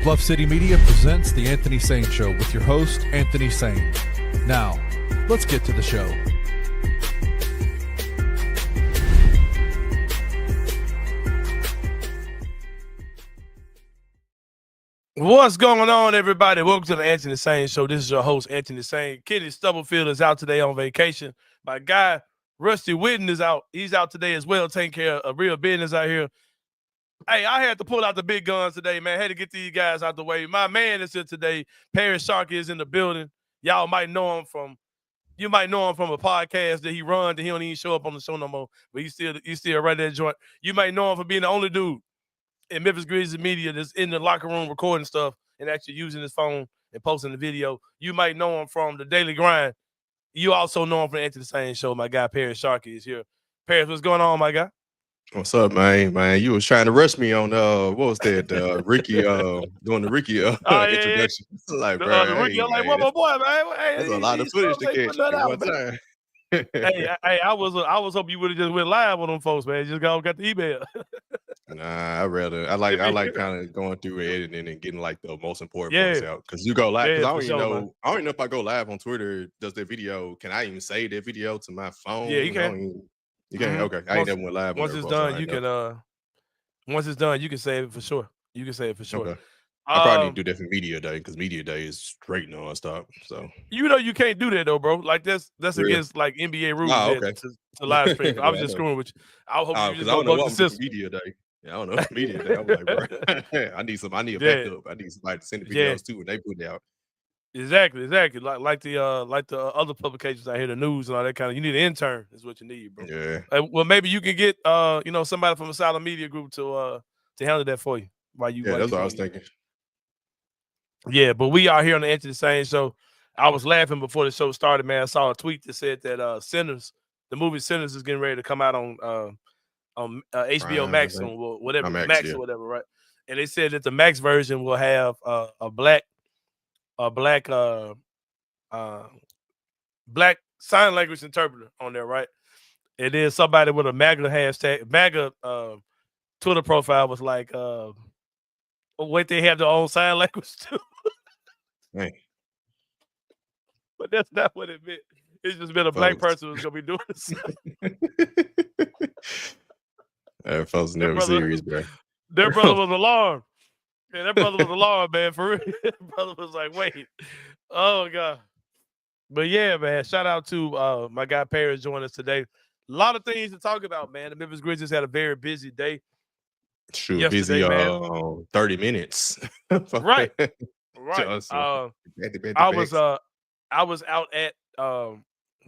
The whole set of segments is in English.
Bluff City Media presents The Anthony Sain Show with your host, Anthony Sain. Now, let's get to the show. What's going on, everybody? Welcome to the Anthony Sain Show. This is your host, Anthony Sain. Kenny Stubblefield is out today on vacation. My guy, Rusty Whitten, is out. He's out today as well, taking care of real business out here. Hey, I had to pull out the big guns today, man. Had to get these guys out the way. My man is here today. Parish, Sharkey is in the building. Y'all might know him from a podcast that he runs, and he don't even show up on the show no more. But he's still right there joint. You might know him for being the only dude in Memphis Grizzlies media that's in the locker room recording stuff and actually using his phone and posting the video. You might know him from the Daily Grind. You also know him from the Anthony Sain Show. My guy, Parish Sharkey, is here. Parish, what's going on, my guy? What's up, man? Man, you was trying to rush me on what was that? Ricky doing the Ricky introduction. Yeah. Like, bro, the Ricky, I'm like, what my boy, man? Hey, that's a lot of footage to catch at one time. hey, I was hoping you would have just went live on them folks, man. Just got the email. Nah, I like kind of going through editing and getting like the most important points out. Because you go live, because I don't even know if I go live on Twitter, does that video, can I even save that video to my phone? Yeah, you can. You can't. Okay, I ain't never went live. Once it's done, you can. Once it's done, you can save it for sure. Okay. I probably need to do that for media day because media day is straight nonstop. So you can't do that though, bro. Like that's against like NBA rules to live stream. I was just screwing with you. I hope you just don't go to the system. Media day. Yeah, I don't know. Media day. I'm like, bro, I need a backup. I need somebody to send the videos too when they put it out. Exactly. Like the other publications out here, the news and all that kind of. You need an intern, is what you need, bro. Yeah. Well, maybe you can get somebody from a silent media group to handle that for you. That's what I was thinking. Yeah, but we are here on the Anthony Sain Show. I was laughing before the show started, man. I saw a tweet that said that Sinners, the movie Sinners, is getting ready to come out on HBO Max or whatever, Max or whatever, right? And they said that the Max version will have a black sign language interpreter on there, right? And then somebody with a MAGA Twitter profile was like, wait, they have their own sign language too. Hey. But that's not what it meant. It's just been a black person who's gonna be doing this. Folks never serious, bro. Their brother was alarmed. Yeah, that brother was alarmed, man. For real. That brother was like, wait. Oh God. But yeah, man. Shout out to my guy Parish joining us today. A lot of things to talk about, man. The Memphis Grizzlies had a very busy day. Sure, busy 30 minutes. Right. I was out at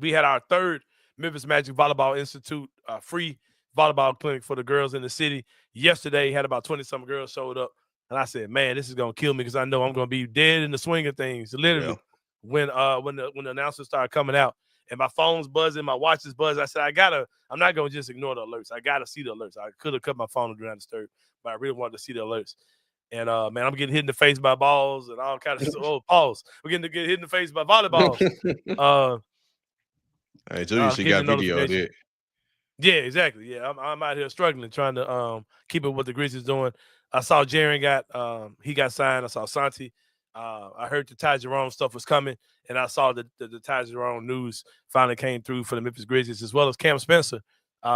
we had our third Memphis Magic Volleyball Institute free volleyball clinic for the girls in the city. Yesterday had about 20-some girls showed up, and I said, man, this is gonna kill me because I know I'm gonna be dead in the swing of things. Literally, when the announcers started coming out and my phone's buzzing, my watch is buzzing, I said, I'm not gonna just ignore the alerts. I gotta see the alerts. I could have cut my phone to do not disturb, but I really wanted to see the alerts. And man, I'm getting hit in the face by balls and all kinds of stuff. Oh, pause. We're getting to get hit in the face by volleyballs. Hey, Julie, she got video of it. Yeah, exactly. Yeah, I'm out here struggling, trying to keep it what the Grizzlies doing. I saw Jaren got signed. I saw Santi. I heard the Ty Jerome stuff was coming, and I saw the Ty Jerome news finally came through for the Memphis Grizzlies, as well as Cam Spencer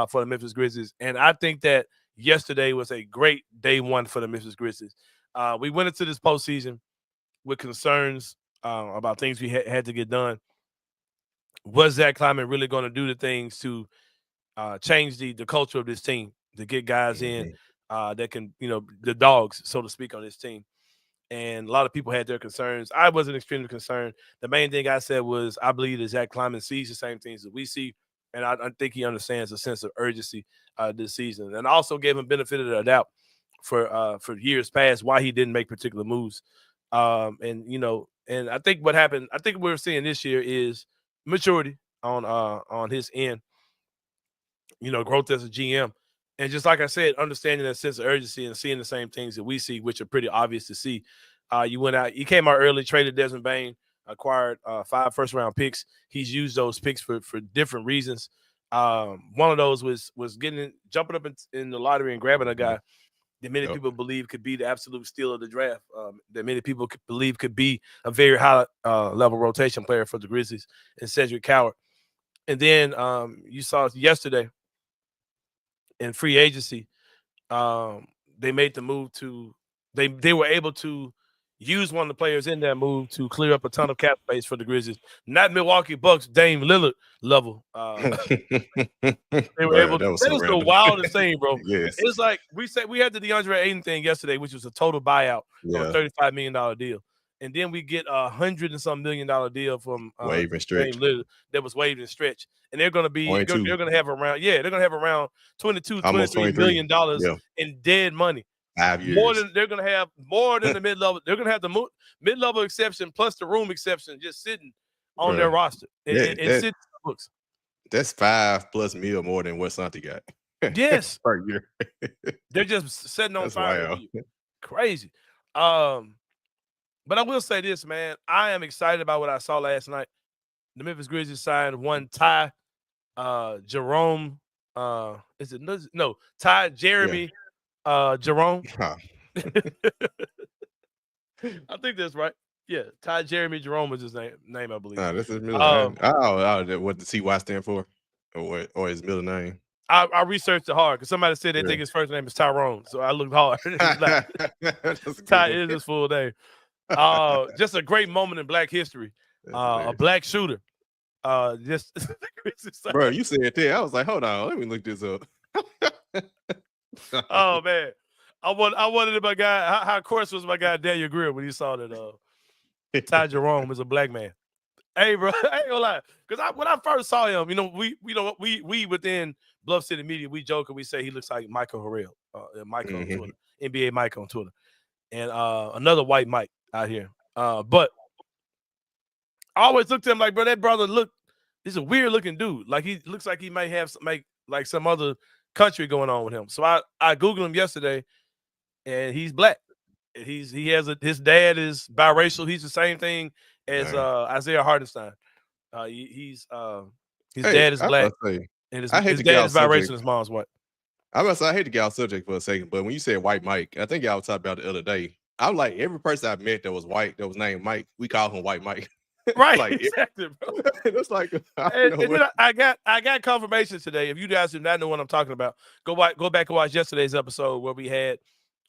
for the Memphis Grizzlies. And I think that yesterday was a great day one for the Memphis Grizzlies. We went into this postseason with concerns about things we had to get done. Was Zach Kleiman really going to do the things to change the culture of this team, to get guys in that can, the dogs, so to speak, on this team? And a lot of people had their concerns. I wasn't extremely concerned. The main thing I said was I believe that Zach Kleiman sees the same things that we see, and I think he understands the sense of urgency this season. And I also gave him benefit of the doubt for years past why he didn't make particular moves. And I think what happened, I think what we're seeing this year is maturity on his end, growth as a GM. And just like I said, understanding that sense of urgency and seeing the same things that we see, which are pretty obvious to see. You came out early, traded Desmond Bane, acquired 5 first-round picks. He's used those picks for different reasons. One of those was jumping up in the lottery and grabbing a guy that many people believe could be the absolute steal of the draft, that many people believe could be a very high level rotation player for the Grizzlies, and Cedric Coward. And then you saw yesterday in free agency, they made the move to they were able to use one of the players in that move to clear up a ton of cap space for the Grizzlies. Not Milwaukee Bucks Dame Lillard level. They were able to. That is the wildest thing, bro. Yes. It's like we said we had the DeAndre Ayton thing yesterday, which was a total buyout of a $35 million deal. And then we get $100 and some million deal from waive and stretch. That was waived and stretch. And they're gonna have around $23 million in dead money. 5 years. They're gonna have more than the mid-level. They're gonna have the mid-level exception plus the room exception just sitting on their roster and sitting in the books. That's $5+ million more than what Santi got. Yes. Per year. They're just sitting on fire. Wild. Crazy. But I will say this, man. I am excited about what I saw last night. The Memphis Grizzlies signed one Ty Jerome. Ty Jeremy Jerome. Huh. I think that's right. Yeah, Ty Jeremy Jerome is his name, I believe. Nah, that's his middle name. What the CY stand for? Or his middle name? I researched it hard because somebody said they think his first name is Tyrone. So I looked hard. Ty is his full name. Just a great moment in Black history. A black shooter. Bro, you said that. I was like, hold on, let me look this up. Oh man, I wanted my guy. How course was my guy Daniel Greer when he saw that Ty Jerome is a black man. Hey, bro, I ain't gonna lie, because when I first saw him, we within Bluff City Media, we joke and we say he looks like Michael Harrell, Mike on Twitter, NBA Mike on Twitter, and another white Mike out here. But I always looked at him like, bro, that brother he's a weird looking dude. Like he looks like he might have like some other country going on with him. So I Googled him yesterday, and he's black. His dad is biracial. He's the same thing as Isaiah Hartenstein. His dad is black, and his dad is biracial. And his mom's white. I hate to get off subject for a second, but when you said white Mike, I think y'all was talking about it the other day. I'm like, every person I met that was white that was named Mike, we call him White Mike. Right, like, exactly, bro. It's like I got confirmation today. If you guys do not know what I'm talking about, go back and watch yesterday's episode where we had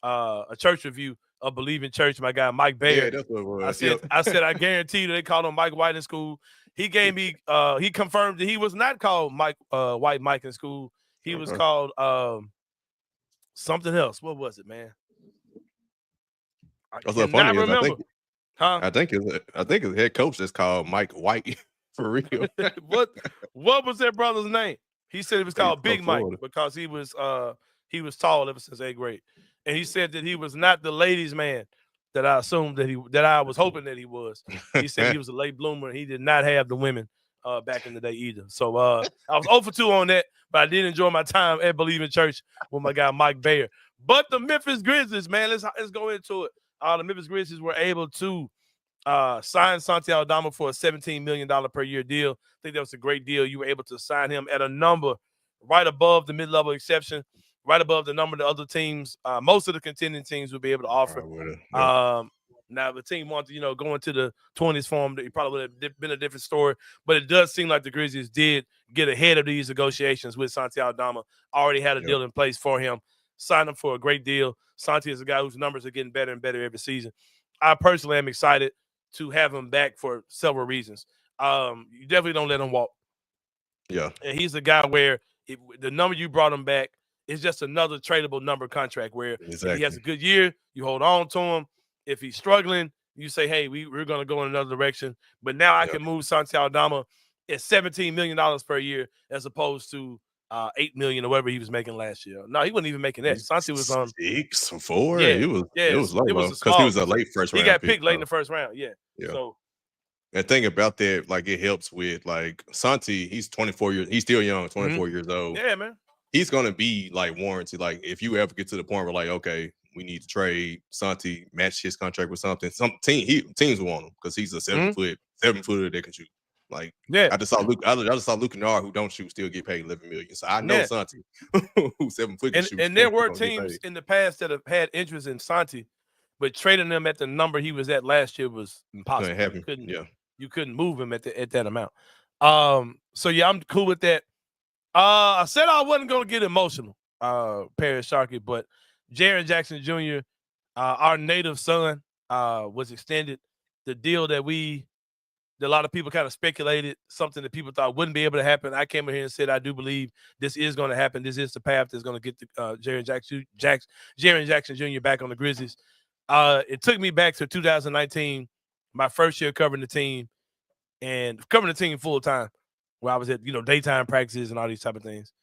a church review of Believe in Church. My guy Mike Baird. Yeah, that's what it was. I said I guarantee you they called him Mike White in school. He gave me he confirmed that he was not called Mike White Mike in school. He was called something else. What was it, man? I cannot remember. I think his head coach is called Mike White for real. What was that brother's name? He said it was called Big Mike because he was tall ever since 8th grade, and he said that he was not the ladies' man that I assumed that I was hoping that he was. He said he was a late bloomer and he did not have the women back in the day either. So I was 0 for 2 on that, but I did enjoy my time at Believe in Church with my guy Mike Bayer. But the Memphis Grizzlies, man, let's go into it. The Memphis Grizzlies were able to sign Santi Aldama for a $17 million per year deal. I think that was a great deal. You were able to sign him at a number right above the mid-level exception, right above the number the other teams, most of the contending teams would be able to offer. Now, if the team wanted to, go into the 20s for him, it probably would have been a different story. But it does seem like the Grizzlies did get ahead of these negotiations with Santi Aldama, already had a deal in place for him, signed him for a great deal. Santi is a guy whose numbers are getting better and better every season. I personally am excited to have him back for several reasons. You definitely don't let him walk. Yeah. And he's a guy where the number you brought him back is just another tradable number contract where if he has a good year, you hold on to him. If he's struggling, you say, hey, we're going to go in another direction. But now I can move Santi Aldama at $17 million per year as opposed to $8 million or whatever he was making last year. No, he wasn't even making that. Santi was on 6 or 4. Yeah, it was low because he was a late first round. He got picked late in the first round. Yeah. So the thing about that, like, it helps with like Santi. He's 24 years. He's still young, 24 years old. Yeah, man. He's gonna be like warranted. Like, if you ever get to the point where like, okay, we need to trade Santi, match his contract with something. Some teams want him because he's a 7-footer that can shoot. Like, yeah, I just saw Luke Kennard, who don't shoot, still get paid $11 million. So I know Santi, who's 7 foot can shoot. And there were teams in the past that have had interest in Santi, but trading them at the number he was at last year was impossible. You couldn't move him at that amount. So yeah, I'm cool with that. I said I wasn't gonna get emotional, Parish Sharkey, but Jaren Jackson Jr., our native son, was extended. The deal that a lot of people kind of speculated, something that people thought wouldn't be able to happen. I came in here and said I do believe this is going to happen. This is the path that's going to get Jaren Jackson Jr. back on the Grizzlies. It took me back to 2019, my first year covering the team, and covering the team full time, where I was at daytime practices and all these type of things.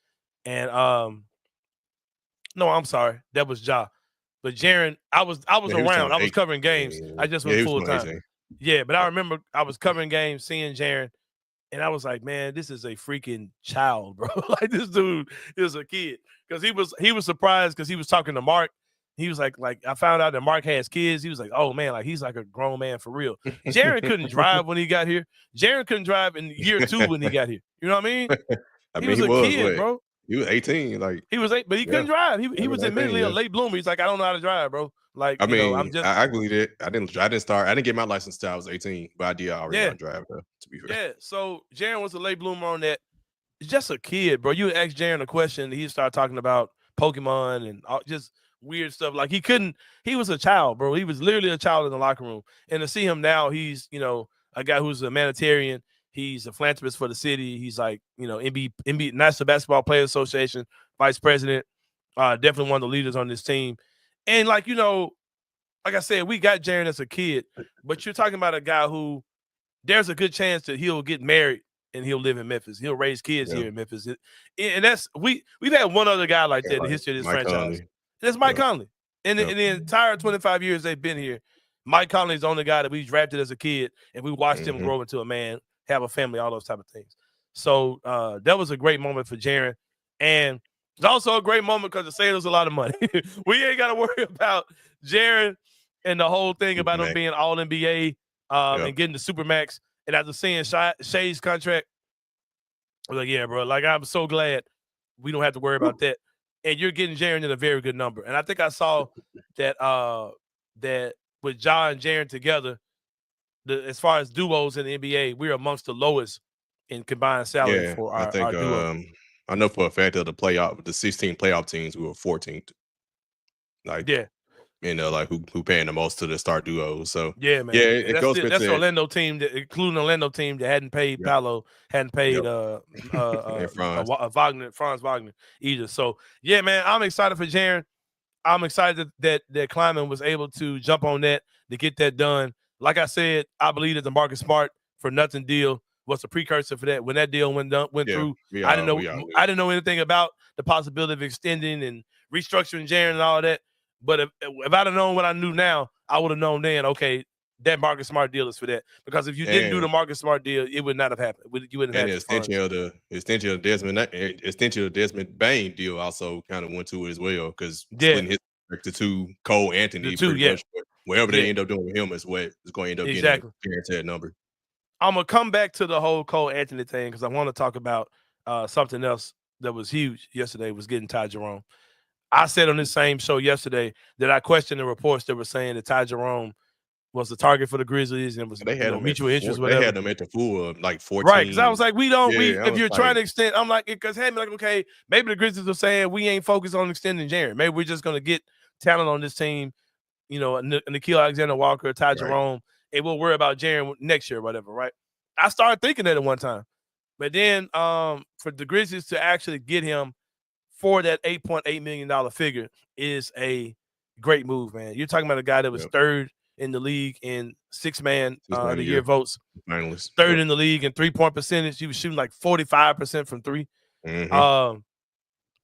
And no, I'm sorry, that was Ja. But Jaren, I was around. I was covering games. I just went full time. Yeah, but I remember I was covering games, seeing Jaren, and I was like, man, this is a freaking child, bro. Like, this dude is a kid. Because he was surprised because he was talking to Mark. He was like I found out that Mark has kids. He was like, oh man, like he's like a grown man for real. Jaren couldn't drive when he got here. Jaren couldn't drive in year 2 when he got here. You know what I mean? He was a kid, bro. He was 18, like he was 8, but he couldn't drive. He was admittedly a late bloomer. He's like, I don't know how to drive, bro. Like, I believe it. I didn't get my license until I was 18, but I did already know how to drive, though, to be fair. Yeah, so Jaren was a late bloomer on that. He's just a kid, bro. You ask Jaren a question, and he'd start talking about Pokemon and just weird stuff. Like, he was a child, bro. He was literally a child in the locker room. And to see him now, he's, a guy who's a humanitarian. He's a philanthropist for the city. He's like, NBA National Basketball Players Association vice president. Definitely one of the leaders on this team. And like I said, we got Jaren as a kid, but you're talking about a guy who there's a good chance that he'll get married and he'll live in Memphis. He'll raise kids here in Memphis. And that's we've had one other guy like that in the history of this franchise. Conley. That's Mike Conley. And in the entire 25 years they've been here, Mike Conley is the only guy that we drafted as a kid, and we watched him grow into a man, have a family, all those type of things. So that was a great moment for Jaren. And it's also a great moment because it saved us a lot of money. We ain't got to worry about Jaren and the whole thing about him being all NBA and getting the Supermax. And after seeing Shay's contract, I was like, yeah, bro, like I'm so glad we don't have to worry about that. And you're getting Jaren at a very good number. And I think I saw that that with Ja and Jaren together, as far as duos in the NBA, we're amongst the lowest in combined salary for our duo. I know for a fact that the 16 playoff teams, we were 14th. Like, like who paying the most to the star duos. So yeah, man. It goes that's the Orlando team, including the Orlando team that hadn't paid Paolo, hadn't paid Franz Wagner either. So yeah, man, I'm excited for Jaren. I'm excited that Kleiman was able to jump on that to get that done. Like I said, I believe that the Marcus Smart for nothing deal was a precursor for that. When that deal went through, I didn't know anything about the possibility of extending and restructuring Jaren and all that. But if I'd have known what I knew now, I would have known then, okay, that Marcus Smart deal is for that. Because if you didn't do the Marcus Smart deal, it would not have happened. You wouldn't have. And the extension of the Desmond Bain deal also kind of went to it as well, because splitting his to two Cole Anthony, wherever they end up doing with him is what is going to end up getting a guaranteed number. I'm gonna come back to the whole Cole Anthony thing because I want to talk about something else that was huge yesterday, was getting Ty Jerome. I said on this same show yesterday that I questioned the reports that were saying that Ty Jerome was the target for the Grizzlies and was mutual interest. They had them at the full of like 14. Right, because I was like, if you're trying to extend, I'm like, because had me like, okay, maybe the Grizzlies are saying we ain't focused on extending Jaren. Maybe we're just gonna get talent on this team, Nickeil Alexander-Walker, Ty Jerome, and we'll worry about Jaren next year or whatever, right? I started thinking that at one time. But then for the Grizzlies to actually get him for that $8.8 million figure is a great move, man. You're talking about a guy that was third in the league in six-man of the year votes. Finalist. Third in the league in three-point percentage. He was shooting like 45% from three. Mm-hmm.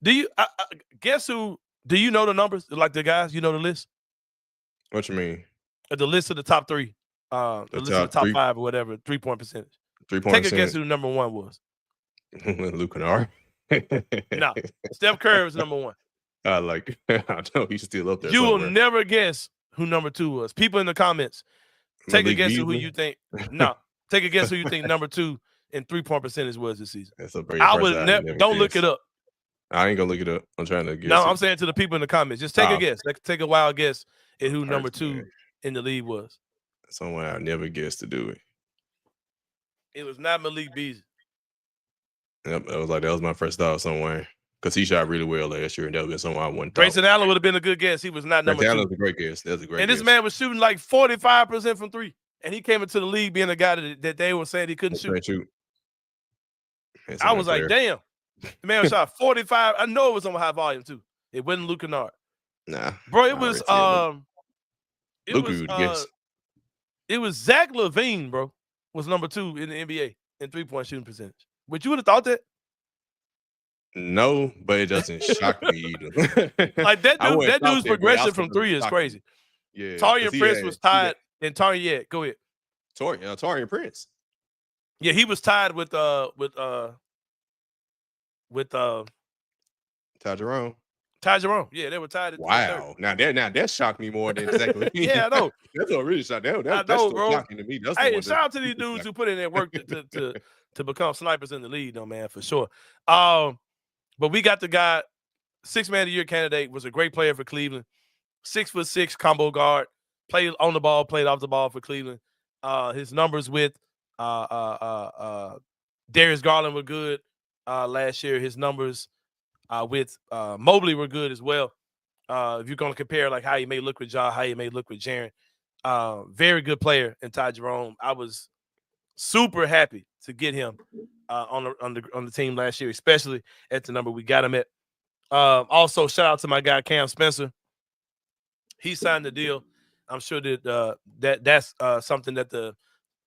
Do you guess who? Do you know the numbers? Like the guys, you know the list? What you mean? The list of the top three. The list of the top five or whatever, three-point percentage. Take a guess who number one was. Luke Kennard. No, Steph Curry was number one. I know he's still up there. You will never guess who number two was. People in the comments, take a guess of who you think. No, take a guess who you think number two in 3-point percentage was this season. That's a very I would never. Don't look it up. I ain't gonna look it up. I'm trying to guess. No, I'm saying to the people in the comments, just take a guess. Take a wild guess at who number 2 in the league was. Someone I never guessed to do it. It was not Malik Beasley. Yep, that was my first thought somewhere. Because he shot really well last year, and that would be someone I wouldn't thought. Grayson Allen would have been a good guess. He was not number 2. Allen was a great guess. That's a great guess. And this man was shooting like 45% from 3. And he came into the league being a guy that they were saying he couldn't shoot. I was like, damn. The man shot 45. I know it was on high volume, too. It wasn't Luke Kennard. Nah. Bro, it was it was Zach LaVine, bro, was number 2 in the NBA in 3-point shooting percentage. Would you would have thought that? No, but it doesn't shock me either. Like that dude's progression from 3 is crazy. Yeah. Taurean Prince was tied, and Taurean, go ahead. Taurean Prince. Yeah, he was tied with Ty Jerome. Ty Jerome. Yeah, they were tied. Wow. Now that shocked me more than exactly. Yeah, I know. That's what really shocked. That's bro. shocking to me. Hey, shout out to these dudes who put in that work to become snipers in the league, though, man, for sure. But we got the guy, 6th man of the year candidate, was a great player for Cleveland. 6'6" combo guard, played on the ball, played off the ball for Cleveland. His numbers with Darius Garland were good last year. His numbers with Mobley were good as well. If you're going to compare like how he may look with Ja, how he may look with Jaren, very good player in Ty Jerome. I was super happy to get him on the team last year, especially at the number we got him at. Also, shout out to my guy Cam Spencer. He signed the deal. I'm sure that that's something that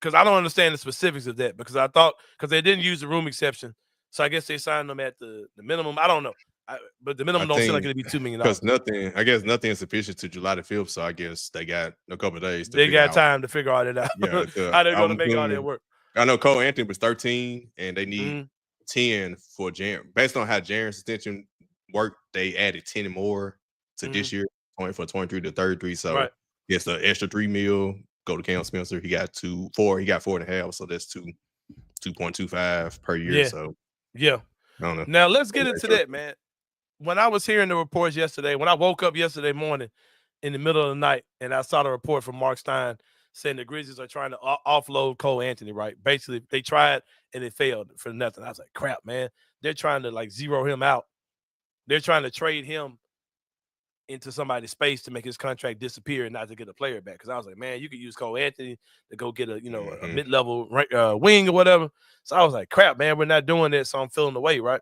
because I don't understand the specifics of that because they didn't use the room exception, so I guess they signed them at the minimum. I don't know, but the minimum don't seem like it'd be $2 million. Because nothing is sufficient to July the 5th, so I guess they got a couple of days. They got time to figure all that out. Yeah, how they're going to make all that work. I know Cole Anthony was 13, and they need 10 for Jaren. Based on how Jaren's extension worked, they added 10 more to this year, for 23 to 33. So it's an extra $3 million. Go to Cam Spencer. He got 4. He got 4.5. So that's 2.25 per year. Yeah. So yeah. I don't know. Now let's get into that, man. When I was hearing the reports yesterday, when I woke up yesterday morning in the middle of the night, and I saw the report from Mark Stein saying the Grizzlies are trying to offload Cole Anthony, right? Basically, they tried and it failed for nothing. I was like, crap, man. They're trying to like zero him out. They're trying to trade him into somebody's space to make his contract disappear and not to get a player back. Because I was like, man, you could use Cole Anthony to go get a mid-level wing or whatever. So I was like, crap, man, we're not doing that. So I'm feeling the way, right?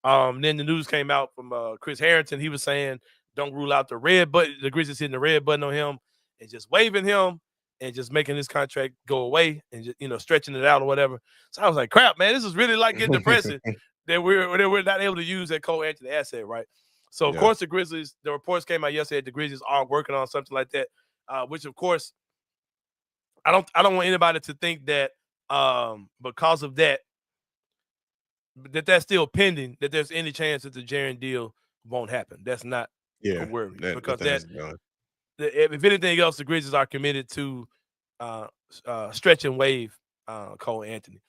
Then the news came out from Chris Harrington. He was saying, don't rule out the red button. The Grizzlies hitting the red button on him and just waving him and just making his contract go away and just, stretching it out or whatever. So I was like, crap, man, this is really like getting depressing that we're not able to use that Cole Anthony asset, right? So, of course, the Grizzlies, the reports came out yesterday, the Grizzlies are working on something like that, which, of course, I don't want anybody to think that because of that that's still pending, that there's any chance that the Jaren deal won't happen. That's not a worry. Because if anything else, the Grizzlies are committed to stretch and waive Cole Anthony.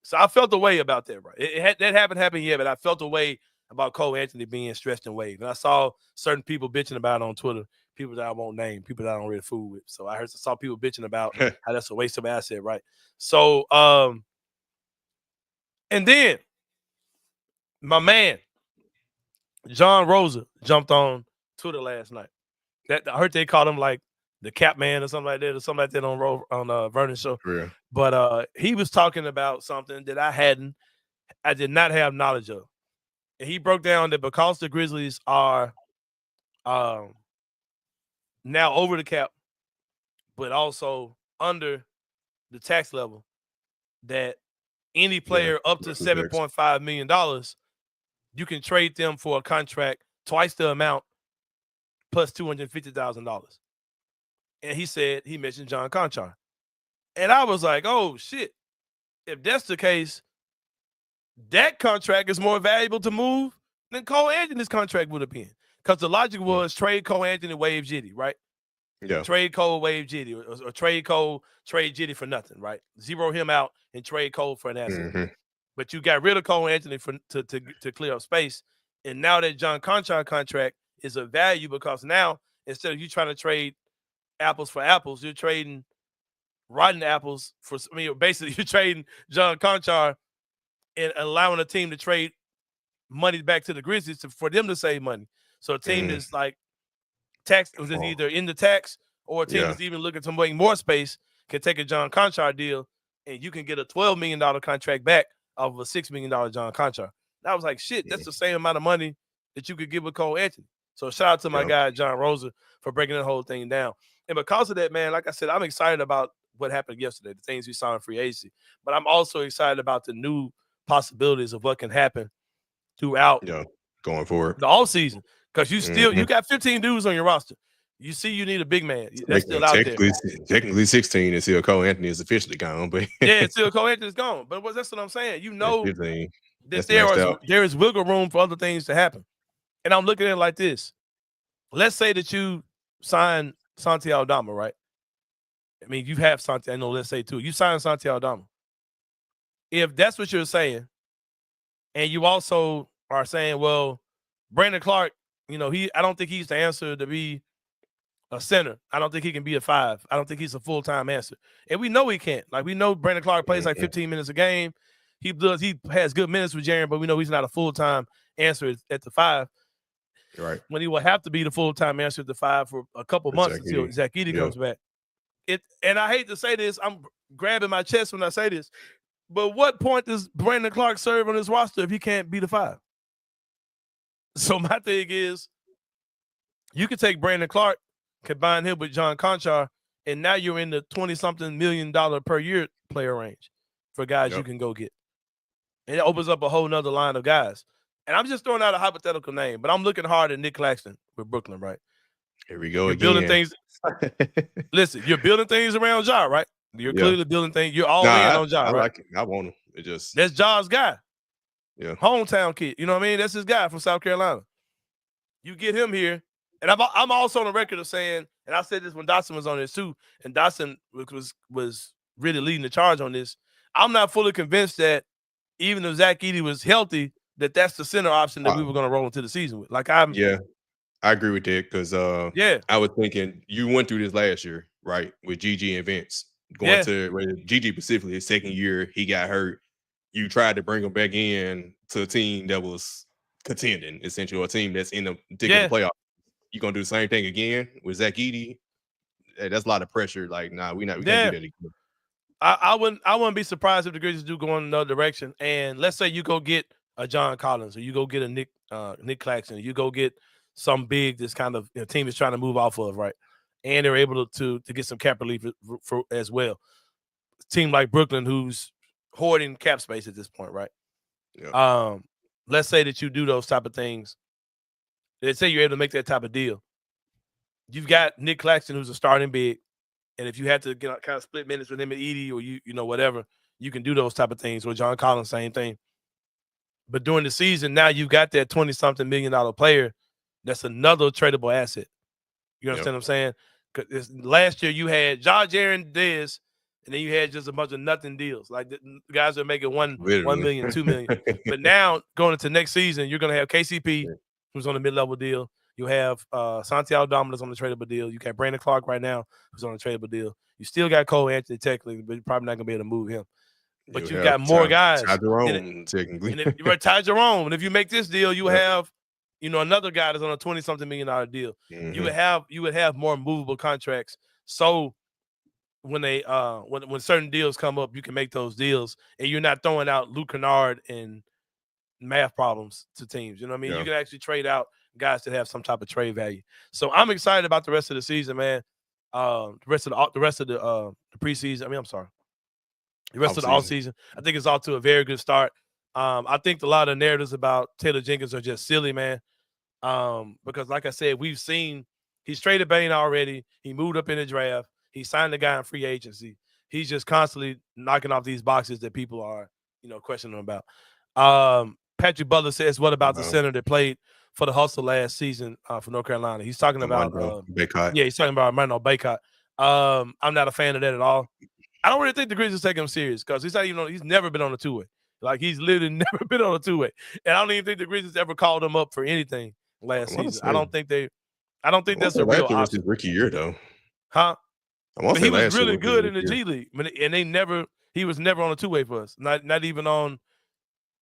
So I felt a way about that, right? That haven't happened yet, but I felt a way about Cole Anthony being stretched and waived. And I saw certain people bitching about it on Twitter, people that I won't name, people that I don't really fool with. So I saw people bitching about how that's a waste of asset, right? So, and then my man, John Rosa, jumped on Twitter last night. I heard they called him like the Cap Man or something like that on Vernon's show. Yeah. But he was talking about something that I did not have knowledge of. And he broke down that because the Grizzlies are now over the cap, but also under the tax level, that any player up to $7.5 million, you can trade them for a contract twice the amount plus $250,000. And he mentioned John Conchar. And I was like, oh, shit. If that's the case, that contract is more valuable to move than Cole Anthony's contract would have been. Because the logic was trade Cole Anthony, waive Jitty, right? Yeah. Trade Cole, waive Jitty, or trade Cole, trade Jitty for nothing, right? Zero him out and trade Cole for an asset. But you got rid of Cole Anthony to clear up space. And now that John Conchar contract is of value because now instead of you trying to trade apples for apples, you're trading rotten apples for. I mean, basically you're trading John Conchar and allowing a team to trade money back to the Grizzlies for them to save money. So a team that's like tax was either in the tax or a team that's even looking to make more space can take a John Conchar deal and you can get a $12 million contract back off of a $6 million John Conchar. And I was like, shit, that's the same amount of money that you could give with Cole Anthony. So shout out to my guy, John Rosa, for breaking the whole thing down. And because of that, man, like I said, I'm excited about what happened yesterday, the things we saw in free agency. But I'm also excited about the new possibilities of what can happen throughout going forward the offseason. Because you got 15 dudes on your roster. You see you need a big man. That's still out there. Technically 16 until Cole Anthony is officially gone. But until Cole Anthony's gone. But that's what I'm saying. You know that there is wiggle room for other things to happen. And I'm looking at it like this. Let's say that you sign Santi Aldama, right? I mean, you have Santi. I know, let's say, too. You sign Santi Aldama. If that's what you're saying, and you also are saying, well, Brandon Clark, I don't think he's the answer to be a center. I don't think he can be a 5. I don't think he's a full-time answer. And we know he can't. Like, we know Brandon Clark plays like 15 minutes a game. He has good minutes with Jaren, but we know he's not a full-time answer at the 5. Right. When he will have to be the full-time answer at the 5 for a couple months until Zach Edey comes back. And I hate to say this, I'm grabbing my chest when I say this, but what point does Brandon Clark serve on his roster if he can't be the 5? So my thing is, you can take Brandon Clark, combine him with John Conchar, and now you're in the $20-something million per year player range for guys you can go get. And it opens up a whole nother line of guys. And I'm just throwing out a hypothetical name, but I'm looking hard at Nick Claxton with Brooklyn, right? Here we go you're again. Building things. Listen, you're building things around Ja, right? You're clearly building things. You're all in on Ja, I right? like it. I want him. That's Ja's guy. Yeah. Hometown kid. You know what I mean? That's his guy from South Carolina. You get him here. And I'm also on the record of saying, and I said this when Dotson was on this too, and Dotson was really leading the charge on this. I'm not fully convinced that even if Zach Edey was healthy, that's the center option that we were going to roll into the season with. I agree with that because I was thinking you went through this last year, right, with Gigi and Vince going to Gigi specifically. His second year, he got hurt. You tried to bring him back in to a team that was contending, essentially, or a team that's in the playoff. You gonna do the same thing again with Zach Edey? That's a lot of pressure. Like, nah, we can't do that again. I wouldn't be surprised if the Grizzlies do go in another direction. And let's say you go get a John Collins, or you go get a Nick Claxton, or you go get some big this kind of team is trying to move off of, right? And they're able to get some cap relief for as well. A team like Brooklyn, who's hoarding cap space at this point, right? Yeah. Let's say that you do those type of things. Let's say you're able to make that type of deal. You've got Nick Claxton, who's a starting big, and if you had to kind of split minutes with him and Edey, or whatever, you can do those type of things. Or John Collins, same thing. But during the season, now you've got that $20-something million player. That's another tradable asset. You understand what I'm saying? Because last year you had Jaren Dez, and then you had just a bunch of nothing deals. Like the guys are making $1 million, $2 million. But now going into next season, you're going to have KCP, who's on a mid-level deal. You have Santi Aldama that's on the tradable deal. You got Brandon Clark right now, who's on a tradable deal. You still got Cole Anthony technically, but you're probably not going to be able to move him. But you got more guys. Ty Jerome, technically. And Ty Jerome. And if you make this deal, you have another guy that's on a $20-something million deal. Mm-hmm. You would have more movable contracts. So when they when certain deals come up, you can make those deals, and you're not throwing out Luke Kennard and math problems to teams. You know what I mean? You can actually trade out guys that have some type of trade value. So I'm excited about the rest of the season, man. The rest of the preseason. The rest of the offseason. I think it's off to a very good start. I think a lot of narratives about Taylor Jenkins are just silly, man. Because like I said, we've seen he's traded Bain already. He moved up in the draft. He signed the guy in free agency. He's just constantly knocking off these boxes that people are, questioning him about. Patrick Butler says, what about the center that played for the hustle last season for North Carolina. He's talking about Baycott. Yeah, he's talking about Armando Baycott. I'm not a fan of that at all. I don't really think the Grizzlies take him serious because he's never been on a two-way. Like, he's literally never been on a two-way. And I don't even think the Grizzlies ever called him up for anything last season. I don't think that's a real option. His rookie year, though. Huh? He was really good in the G League. And he was never on a two-way for us. Not even on.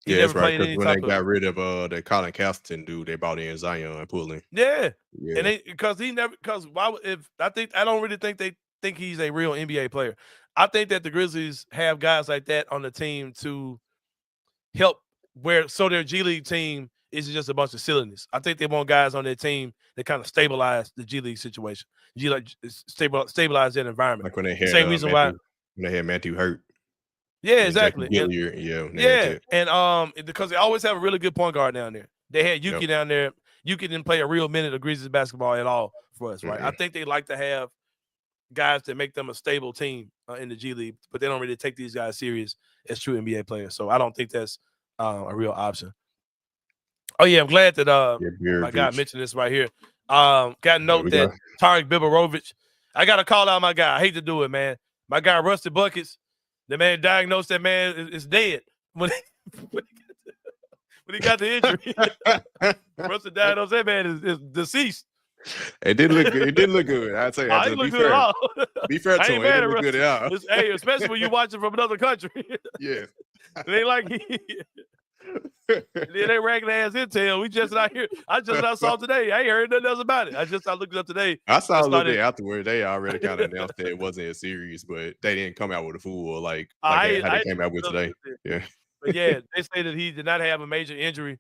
Yeah, that's right. Because when they got rid of the Colin Castleton dude, they brought in Zion and Pulling. Yeah. And I don't really think they think he's a real NBA player. I think that the Grizzlies have guys like that on the team to help so their G League team isn't just a bunch of silliness. I think they want guys on their team that kind of stabilize the G League situation. Stabilize that environment. Like when they had same reason why when they had Matthew Hurt. Yeah, exactly. And because they always have a really good point guard down there. They had Yuki down there. Yuki didn't play a real minute of Grizzlies basketball at all for us, right? I think they like to have guys that make them a stable team in the G League, but they don't really take these guys serious as true NBA players. So I don't think that's a real option. Oh yeah, I'm glad that my guy mentioned this right here. Got a note that Tarek Biberovic. I got to call out my guy. I hate to do it, man. My guy Rusty Buckets. The man diagnosed that man is dead when he got the injury. Rusty diagnosed that man is deceased. It didn't look good. It didn't look good. I'd say. He looked good at all. Be fair to him. It didn't look good at all. Hey, especially when you watch it from another country. Yeah. It ain't like then they ragging ass intel. We just not here. I saw today. I ain't heard nothing else about it. I looked it up today. I saw a little bit afterward. They already kind of announced that it wasn't a series, but they didn't come out with a full like they came out with today. Yeah. But yeah, they say that he did not have a major injury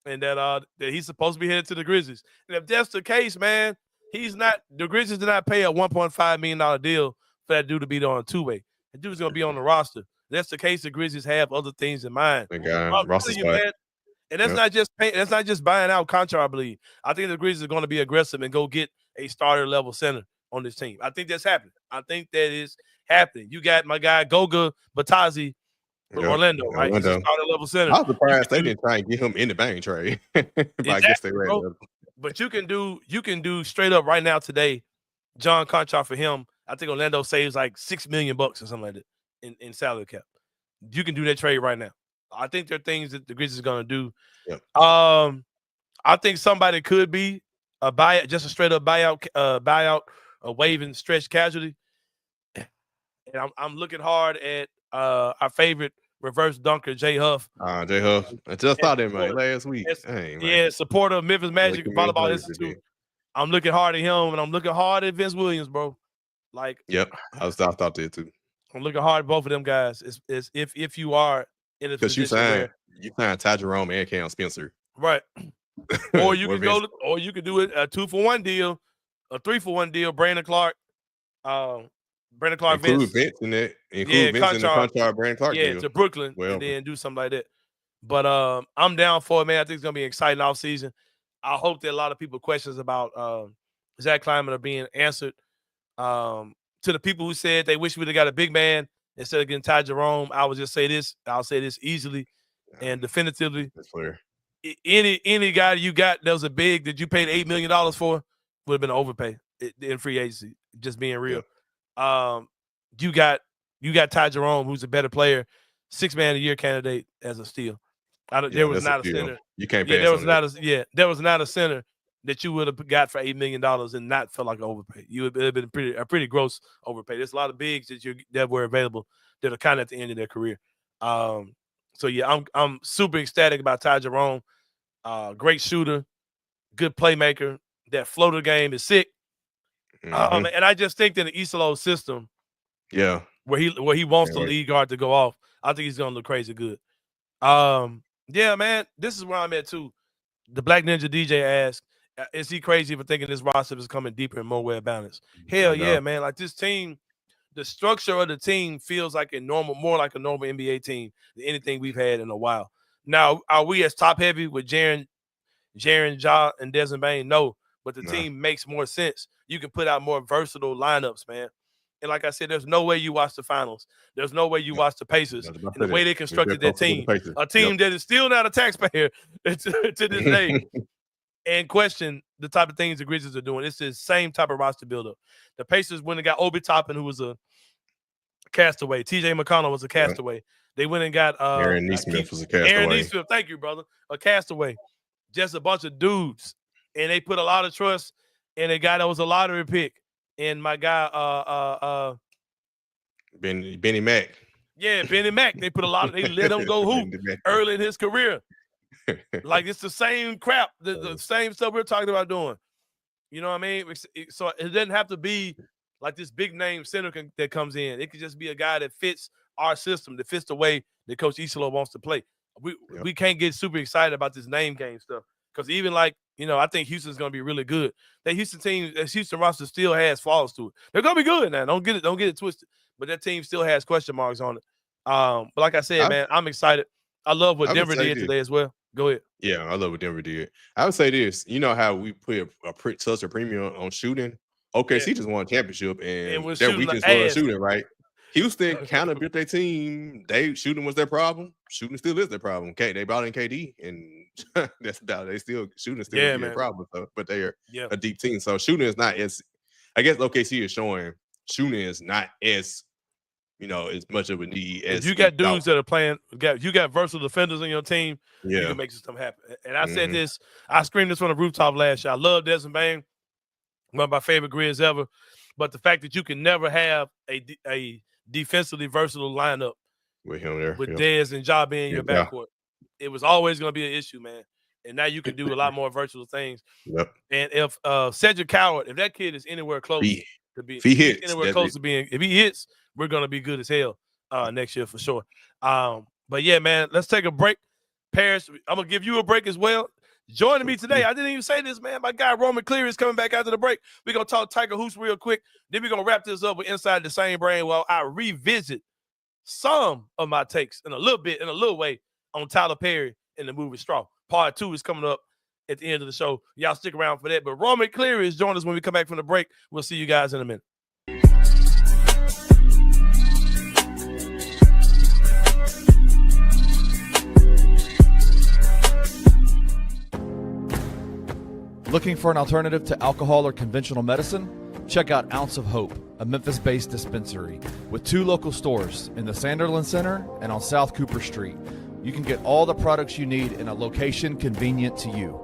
and that he's supposed to be headed to the Grizzlies. And if that's the case, man, the Grizzlies did not pay a $1.5 million deal for that dude to be on a two-way. The dude's gonna be on the roster. That's the case. The Grizzlies have other things in mind. And that's not just that's not just buying out Conchar, I believe. I think the Grizzlies are going to be aggressive and go get a starter level center on this team. I think that's happening. I think that is happening. You got my guy Goga Batazzi from Orlando, right? He's a starter level center. I was surprised they didn't try and get him in the bang trade. I guess they ran. But you can do straight up right now today, John Conchar for him. I think Orlando saves like $6 million or something like that in salary cap. You can do that trade right now. I think there are things that the Grizzlies are going to do. Yep. I think somebody could be a buyout, just a straight up buyout, a waiving stretch casualty. And I'm looking hard at our favorite reverse dunker, Jay Huff. Jay Huff. I just saw that man last week. Supporter of Memphis Magic Volleyball Institute. I'm looking hard at him, and I'm looking hard at Vince Williams, bro. Like, yep, I thought that too. I'm looking hard at both of them guys. It's if you are in a position because you signed Ty Jerome and Cam Spencer, right? Or you can you could do it a 2-for-1 deal, a 3-for-1 deal. Brandon Clark, include Vince in it. Include Vince in the Conchar Brandon Clark deal. To Brooklyn, and then do something like that. But I'm down for it, man. I think it's gonna be an exciting offseason. I hope that a lot of people questions about Zach Kleiman are being answered. To the people who said they wish we'd have got a big man instead of getting Ty Jerome, I would just say this. I'll say this easily and definitively. That's clear. Any guy you got that was a big that you paid $8 million for would have been an overpay in free agency. Just being real. Yeah. You got Ty Jerome, who's a better player, 6-man a year candidate as a steal. There was not a center. You can't pay. There was not a center that you would have got for $8 million and not felt like an overpay. You would have been a pretty gross overpay. There's a lot of bigs that were available that are kind of at the end of their career. So yeah, I'm super ecstatic about Ty Jerome. Great shooter, good playmaker. That floater game is sick. And I just think that the Isolo system, where he wants the lead guard to go off, I think he's gonna look crazy good. Yeah, man, this is where I'm at too. The Black Ninja DJ asked, is he crazy for thinking this roster is coming deeper and more well balanced? Hell yeah, man. Like this team, the structure of the team feels like more like a normal NBA team than anything we've had in a while. Now, are we as top heavy with Jaren, Ja, and Desmond Bain? No, but the team makes more sense. You can put out more versatile lineups, man. And like I said, there's no way you watch the finals. There's no way you watch the Pacers and the way they constructed their team. A team that is still not a taxpayer to this day. and question the type of things the Grizzlies are doing. It's the same type of roster buildup. The Pacers went and got Obi Toppin, who was a castaway. TJ McConnell was a castaway. Yeah. They went and got Aaron Nesmith was a castaway. Aaron Nesmith, thank you, brother. A castaway. Just a bunch of dudes. And they put a lot of trust in a guy that was a lottery pick. And my guy Benny Mac. Yeah, Benny Mac. They let him go hoop early in his career. Like, it's the same crap, the same stuff we're talking about doing. You know what I mean? So it doesn't have to be like this big name center that comes in. It could just be a guy that fits our system, that fits the way that Coach Isolo wants to play. We can't get super excited about this name game stuff because even like, I think Houston's going to be really good. That Houston roster still has flaws to it. They're going to be good now. Don't get it twisted. But that team still has question marks on it. But like I said, man, I'm excited. I love what Denver did today as well. Go ahead. Yeah, I love what Denver did. I would say this. You know how we put such a premium on shooting? OKC just won a championship, and their weakness was shooting, right? Houston kind of built their team. Shooting was their problem. Shooting still is their problem. Okay, they brought in KD, and that's about it. Shooting still is their problem. So, but they're a deep team. So shooting is not as, I guess OKC is showing shooting is not as, as much of a need as you got dudes that are playing. You got versatile defenders on your team. You can make stuff happen. And I said this. I screamed this from the rooftop last year. I love Desmond Bane, one of my favorite Grizz ever. But the fact that you can never have a defensively versatile lineup with him there, with Dez and Ja being in your backcourt, it was always going to be an issue, man. And now you can do a lot more versatile things. Yep. And if Cedric Coward, if that kid is anywhere close to being, if he hits, anywhere close to being, if he hits, we're going to be good as hell next year for sure. But yeah, man, let's take a break. Parish, I'm going to give you a break as well. Joining me today, I didn't even say this, man. My guy Roman Cleary is coming back after the break. We're going to talk Tiger Hoops real quick. Then we're going to wrap this up with Inside the Same Brain while I revisit some of my takes in a little way on Tyler Perry and the movie Straw. Part 2 is coming up at the end of the show. Y'all stick around for that. But Roman Cleary is joining us when we come back from the break. We'll see you guys in a minute. Looking for an alternative to alcohol or conventional medicine? Check out Ounce of Hope, a Memphis-based dispensary with 2 local stores in the Sanderland Center and on South Cooper Street. You can get all the products you need in a location convenient to you.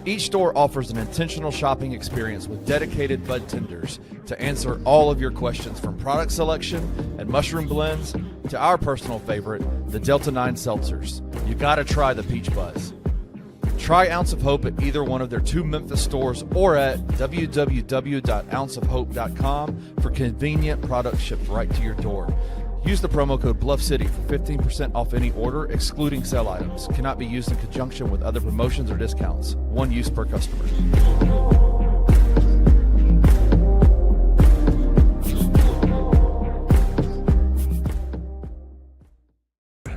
Each store offers an intentional shopping experience with dedicated bud tenders to answer all of your questions, from product selection and mushroom blends to our personal favorite, the Delta 9 seltzers. You gotta try the Peach Buzz. Try Ounce of Hope at either one of their 2 Memphis stores or at www.ounceofhope.com for convenient products shipped right to your door. Use the promo code Bluff City for 15% off any order, excluding sale items. Cannot be used in conjunction with other promotions or discounts. One use per customer.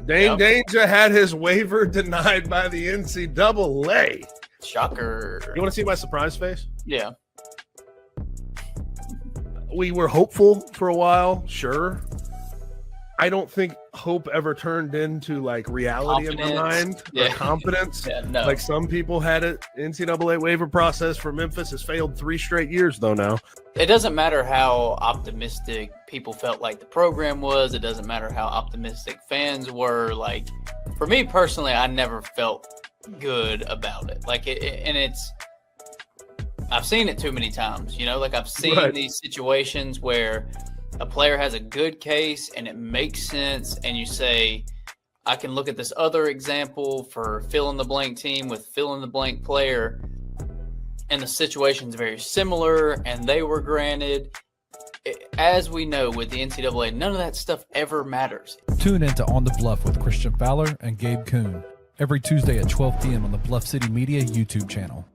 Dain Dainja had his waiver denied by the NCAA. Shocker. You want to see my surprise face? Yeah. We were hopeful for a while, sure. I don't think hope ever turned into like reality in my mind or confidence. No. Like some people had it. NCAA waiver process for Memphis has failed 3 straight years though now. It doesn't matter how optimistic people felt like the program was. It doesn't matter how optimistic fans were. Like, for me personally, I never felt good about it. Like, I've seen it too many times, like I've seen these situations where a player has a good case and it makes sense, and you say, I can look at this other example for fill in the blank team with fill in the blank player, and the situation's very similar and they were granted. As we know with the NCAA, none of that stuff ever matters. Tune into On the Bluff with Christian Fowler and Gabe Kuhn every Tuesday at 12 p.m. on the Bluff City Media YouTube channel.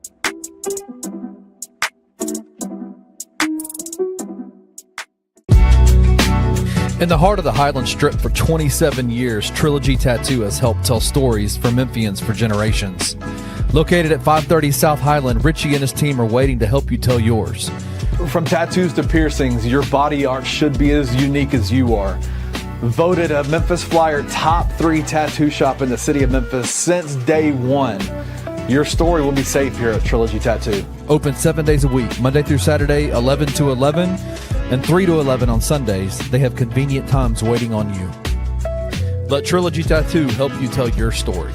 In the heart of the Highland Strip for 27 years, Trilogy Tattoo has helped tell stories for Memphians for generations. Located at 530 South Highland, Richie and his team are waiting to help you tell yours. From tattoos to piercings, your body art should be as unique as you are. Voted a Memphis Flyer top 3 tattoo shop in the city of Memphis since day one. Your story will be safe here at Trilogy Tattoo. Open 7 days a week, Monday through Saturday, 11 to 11, and 3 to 11 on Sundays. They have convenient times waiting on you. Let Trilogy Tattoo help you tell your story.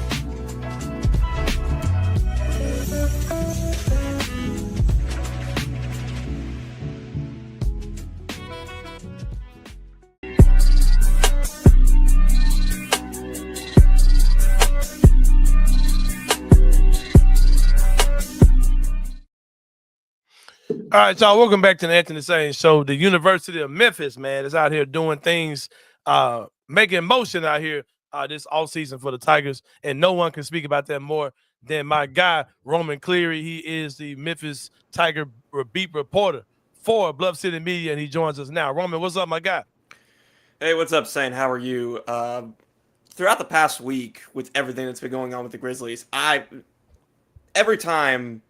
All right, y'all. Welcome back to the Anthony Sain Show. The University of Memphis, man, is out here doing things, making motion out here this offseason for the Tigers, and no one can speak about that more than my guy, Roman Cleary. He is the Memphis Tiger beat reporter for Bluff City Media, and he joins us now. Roman, what's up, my guy? Hey, what's up, Sain? How are you? Throughout the past week, with everything that's been going on with the Grizzlies, every time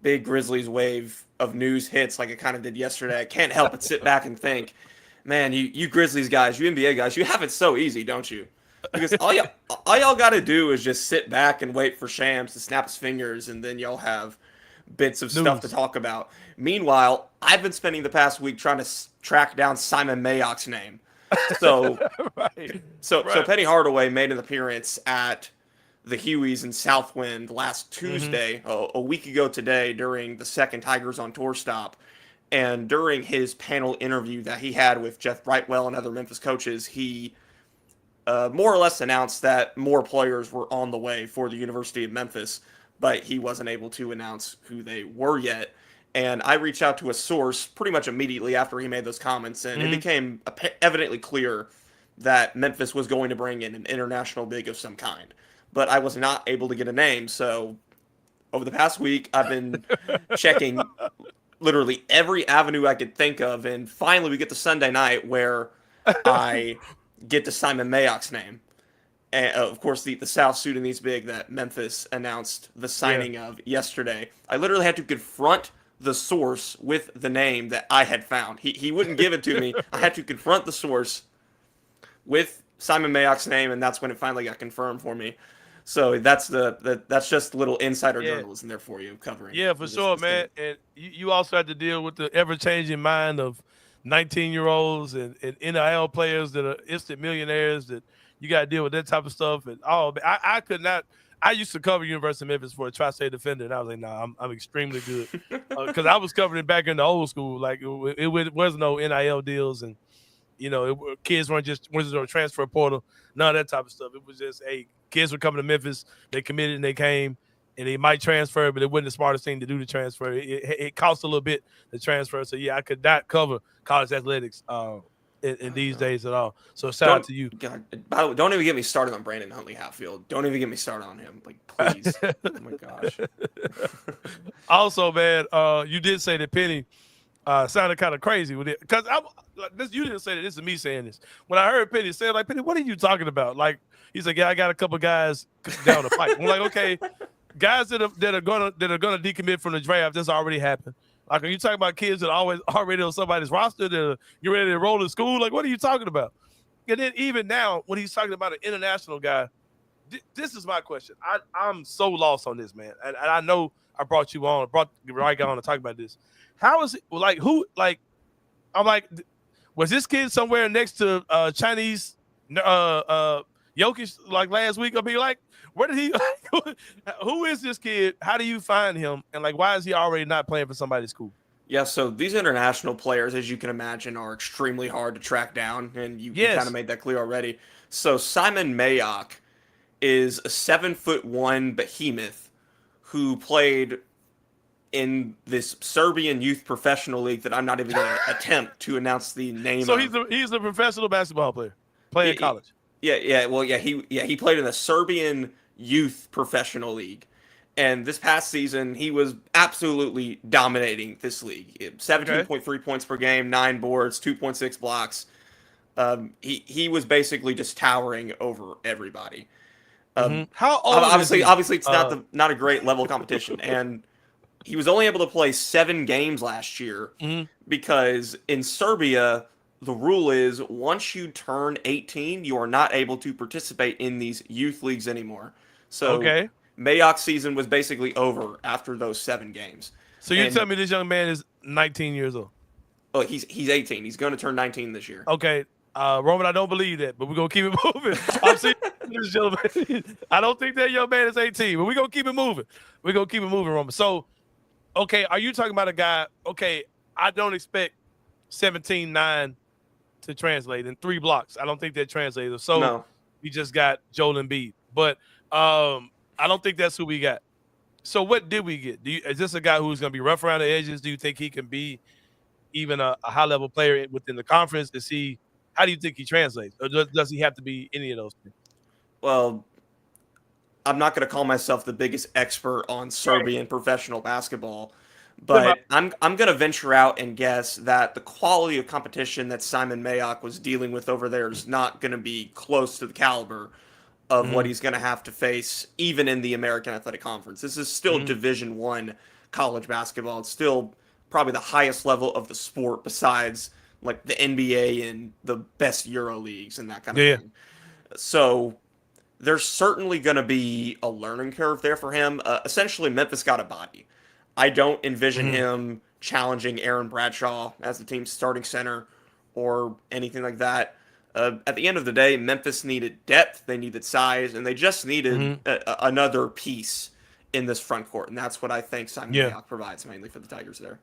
big Grizzlies wave of news hits like it kind of did yesterday, I can't help but sit back and think, man, you Grizzlies guys, you NBA guys, you have it so easy, don't you? Because all y'all got to do is just sit back and wait for Shams to snap his fingers, and then y'all have bits of stuff to talk about. Meanwhile, I've been spending the past week trying to track down Simon Majok's name. So, so Penny Hardaway made an appearance at the Hueys in Southwind last Tuesday, a week ago today, during the second Tigers on Tour stop. And during his panel interview that he had with Jeff Brightwell and other Memphis coaches, he more or less announced that more players were on the way for the University of Memphis, but he wasn't able to announce who they were yet. And I reached out to a source pretty much immediately after he made those comments, and it became evidently clear that Memphis was going to bring in an international big of some kind. But I was not able to get a name. So over the past week, I've been checking literally every avenue I could think of. And finally, we get to Sunday night where I get to Simon Majok's name. And of course, the South Sudanese big that Memphis announced the signing of yesterday. I literally had to confront the source with the name that I had found. He wouldn't give it to me. I had to confront the source with Simon Majok's name, and that's when it finally got confirmed for me. So that's just a little insider journalism there for you covering. Yeah, for sure, man. And you also have to deal with the ever-changing mind of 19-year-olds and NIL players that are instant millionaires. That you got to deal with that type of stuff. And I could not. I used to cover University of Memphis for a tri-state defender, and I was like, nah, I'm extremely good because I was covering it back in the old school. Like it was no NIL deals, and kids weren't just on a transfer portal, none of that type of stuff. It was just, hey, kids were coming to Memphis, they committed and they came, and they might transfer, but it wasn't the smartest thing to do to transfer. It cost a little bit to transfer. So, yeah, I could not cover college athletics in these days at all. So, shout out to you. God, by the way, don't even get me started on Brandon Huntley-Hatfield. Don't even get me started on him. Like, please. Oh, my gosh. Also, man, you did say that Penny sounded kind of crazy with it. Because you didn't say that. This is me saying this. When I heard Penny say, like, Penny, what are you talking about? Like, he's like, yeah, I got a couple guys down the pipe. I'm like, okay, guys that are gonna decommit from the draft, that's already happened. Like, are you talking about kids that are already on somebody's roster that are getting ready to enroll in school? Like, what are you talking about? And then even now, when he's talking about an international guy, this is my question. I'm so lost on this, man. And I know I brought you on, brought the right guy on to talk about this. How is it, like, who, like, I'm like, was this kid somewhere next to Chinese Jokic like last week? I mean, like, where did he? Who is this kid? How do you find him? And like, why is he already not playing for somebody's school? Yeah, so these international players, as you can imagine, are extremely hard to track down, and you kind of made that clear already. So Simon Majok is a 7'1" behemoth who played in this Serbian youth professional league that I'm not even going to attempt to announce the name. So he's a professional basketball player playing in college. He played in the Serbian youth professional league. And this past season, he was absolutely dominating this league. 17.3 points per game, 9 boards, 2.6 blocks. He was basically just towering over everybody. How old? Obviously, it's not a great level of competition, and he was only able to play 7 games last year because in Serbia, the rule is once you turn 18, you are not able to participate in these youth leagues anymore. So Majok's season was basically over after those 7 games. So you tell me this young man is 19 years old? Oh, he's 18. He's going to turn 19 this year. Okay. Roman, I don't believe that, but we're going to keep it moving. I'm seeing this gentleman. I don't think that young man is 18, but we're going to keep it moving. We're going to keep it moving, Roman. So, okay, are you talking about a guy, okay, I don't expect 17-9 to translate in 3 blocks. I don't think that translates. So no. We just got Joel Embiid. But I don't think that's who we got. So what did we get? Is this a guy who's going to be rough around the edges? Do you think he can be even a high-level player within the conference? How do you think he translates? Or does he have to be any of those things? Well, I'm not going to call myself the biggest expert on Serbian professional basketball, but I'm going to venture out and guess that the quality of competition that Simon Majok was dealing with over there is not going to be close to the caliber of what he's going to have to face, even in the American Athletic Conference. This is still Division I college basketball. It's still probably the highest level of the sport besides like the NBA and the best Euro leagues and that kind of thing. So there's certainly going to be a learning curve there for him. Essentially, Memphis got a body. I don't envision him challenging Aaron Bradshaw as the team's starting center or anything like that. At the end of the day, Memphis needed depth, they needed size, and they just needed another piece in this front court. And that's what I think Simon Majok provides mainly for the Tigers there.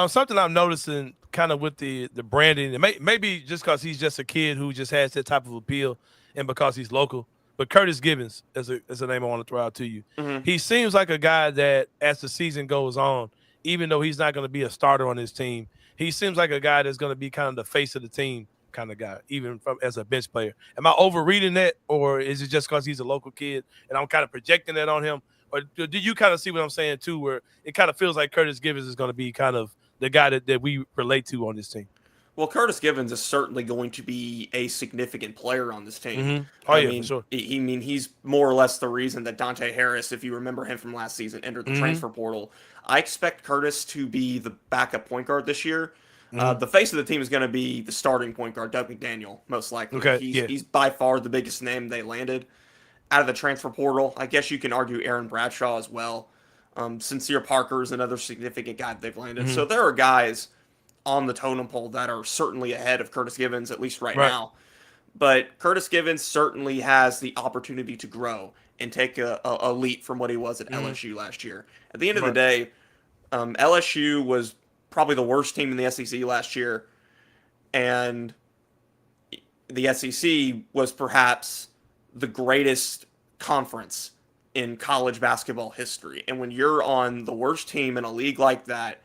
Something I'm noticing kind of with the branding, maybe just because he's just a kid who just has that type of appeal and because he's local, but Curtis Givens is a name I want to throw out to you. He seems like a guy that as the season goes on, even though he's not going to be a starter on his team, he seems like a guy that's going to be kind of the face of the team kind of guy, even as a bench player. Am I overreading that, or is it just because he's a local kid and I'm kind of projecting that on him? Or do you kind of see what I'm saying too, where it kind of feels like Curtis Givens is going to be kind of the guy that we relate to on this team? Well, Curtis Givens is certainly going to be a significant player on this team. Oh, yeah, for sure. He's more or less the reason that Dante Harris, if you remember him from last season, entered the transfer portal. I expect Curtis to be the backup point guard this year. The face of the team is going to be the starting point guard, Doug McDaniel, most likely. Okay, he's by far the biggest name they landed out of the transfer portal. I guess you can argue Aaron Bradshaw as well. Sincere Parker is another significant guy that they've landed. So there are guys on the totem pole that are certainly ahead of Curtis Givens, at least right now. But Curtis Givens certainly has the opportunity to grow and take a leap from what he was at LSU last year. At the end of the day, LSU was probably the worst team in the SEC last year, and the SEC was perhaps the greatest conference in college basketball history. And when you're on the worst team in a league like that,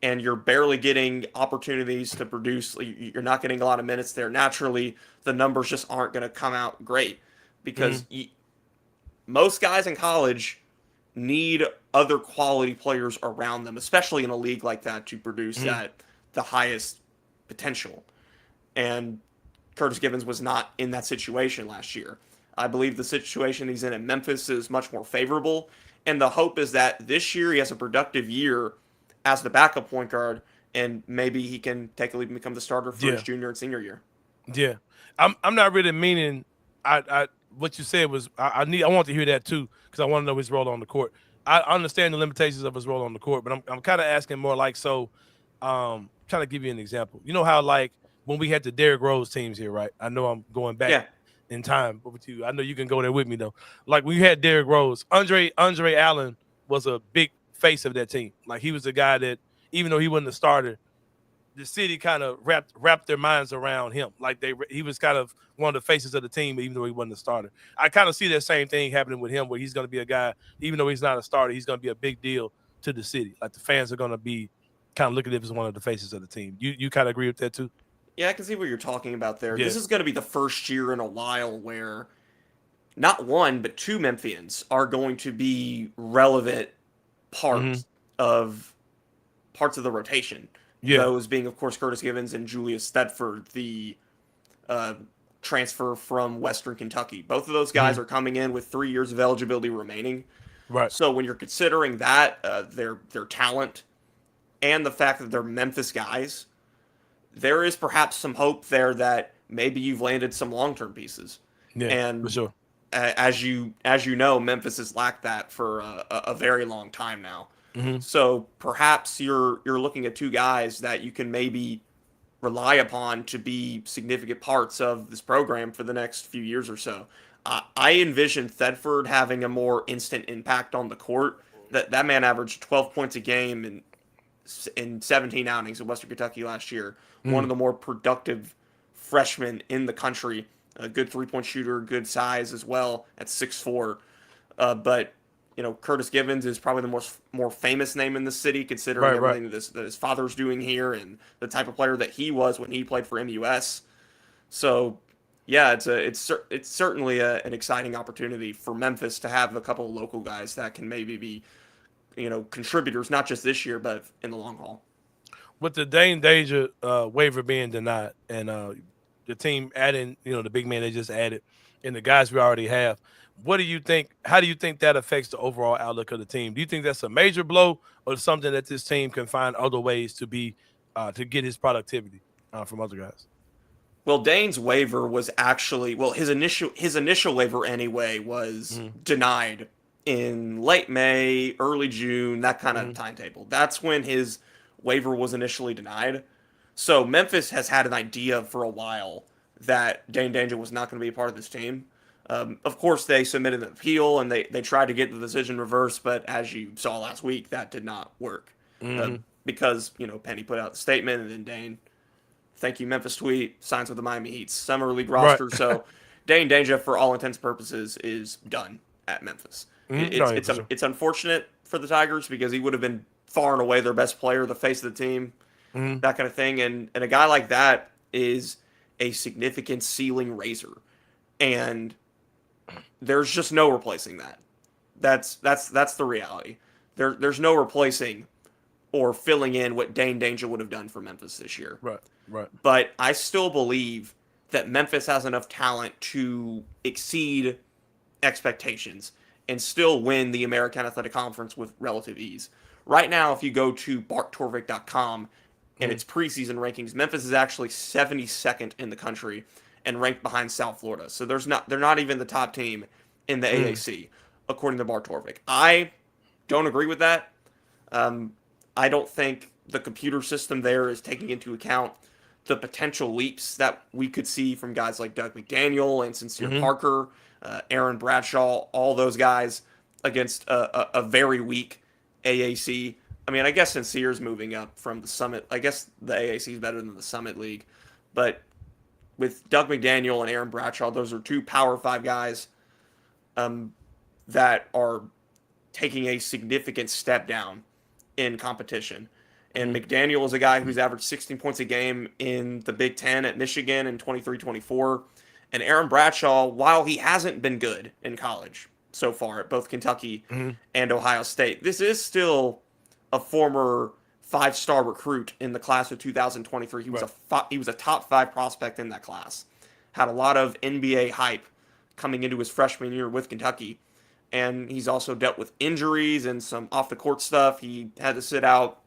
and you're barely getting opportunities to produce, you're not getting a lot of minutes there, naturally, the numbers just aren't going to come out great because most guys in college need other quality players around them, especially in a league like that, to produce at the highest potential. And Curtis Givens was not in that situation last year. I believe the situation he's in Memphis is much more favorable, and the hope is that this year he has a productive year as the backup point guard, and maybe he can take a leap and become the starter for his junior and senior year. Yeah, I'm not really meaning. I what you said was I want to hear that too because I want to know his role on the court. I understand the limitations of his role on the court, but I'm kind of asking more like so. Trying to give you an example. You know how like when we had the Derrick Rose teams here, right? I know I'm going back in time with you. I know you can go there with me though. Like we had Derrick Rose, Andre Allen was a big face of that team. Like he was the guy that even though he wasn't a starter, the city kind of wrapped their minds around him. Like he was kind of one of the faces of the team, even though he wasn't a starter. I kind of see that same thing happening with him, where he's going to be a guy, even though he's not a starter, he's going to be a big deal to the city. Like the fans are going to be kind of looking at him as one of the faces of the team. You kind of agree with that too? Yeah, I can see what you're talking about there. Yeah. This is going to be the first year in a while where not one, but 2 Memphians are going to be relevant parts of the rotation. Yeah. Those being, of course, Curtis Givens and Julius Thetford, the transfer from Western Kentucky. Both of those guys are coming in with 3 years of eligibility remaining. Right. So when you're considering that, their talent, and the fact that they're Memphis guys, there is perhaps some hope there that maybe you've landed some long-term pieces. Yeah, and for sure. as you know, Memphis has lacked that for a very long time now. Mm-hmm. So perhaps you're looking at two guys that you can maybe rely upon to be significant parts of this program for the next few years or so. I envision Thedford having a more instant impact on the court. That man averaged 12 points a game in 17 outings in Western Kentucky last year. One of the more productive freshmen in the country. A good three-point shooter, good size as well at 6'4". But Curtis Givens is probably the more famous name in the city, considering everything that his father's doing here and the type of player that he was when he played for MUS. So, yeah, it's certainly an exciting opportunity for Memphis to have a couple of local guys that can maybe be, contributors, not just this year, but in the long haul. With the Dain Dainja waiver being denied and the team adding, the big man they just added and the guys we already have, what do you think? How do you think that affects the overall outlook of the team? Do you think that's a major blow or something that this team can find other ways to be to get his productivity from other guys? Well, Dain's waiver was actually his initial waiver anyway was denied in late May, early June, that kind of timetable. That's when his waiver was initially denied. So Memphis has had an idea for a while that Dain Dainja was not going to be a part of this team. Of course, they submitted an appeal and they tried to get the decision reversed, but as you saw last week, that did not work because Penny put out the statement and then Dain, thank you Memphis tweet, signs with the Miami Heat's summer league roster. Right. So Dain Dainja, for all intents and purposes, is done at Memphis. It's unfortunate for the Tigers because he would have been far and away their best player, the face of the team, that kind of thing. And a guy like that is a significant ceiling raiser. And there's just no replacing that. That's the reality. There's no replacing or filling in what Dain Dainja would have done for Memphis this year. Right. But I still believe that Memphis has enough talent to exceed expectations and still win the American Athletic Conference with relative ease. Right now, if you go to barktorvik.com and its preseason rankings, Memphis is actually 72nd in the country and ranked behind South Florida. So they're not even the top team in the AAC, according to Bart Torvik. I don't agree with that. I don't think the computer system there is taking into account the potential leaps that we could see from guys like Doug McDaniel and Sincere Parker, Aaron Bradshaw, all those guys against a very weak AAC. I mean, I guess Sincere's moving up from the Summit. I guess the AAC is better than the Summit League. But with Doug McDaniel and Aaron Bradshaw, those are two Power 5 guys that are taking a significant step down in competition. And McDaniel is a guy who's averaged 16 points a game in the Big Ten at Michigan in 23-24. And Aaron Bradshaw, while he hasn't been good in college so far at both Kentucky and Ohio State, this is still a former 5-star recruit in the class of 2023. He was a top 5 prospect in that class. Had a lot of NBA hype coming into his freshman year with Kentucky. And he's also dealt with injuries and some off-the-court stuff. He had to sit out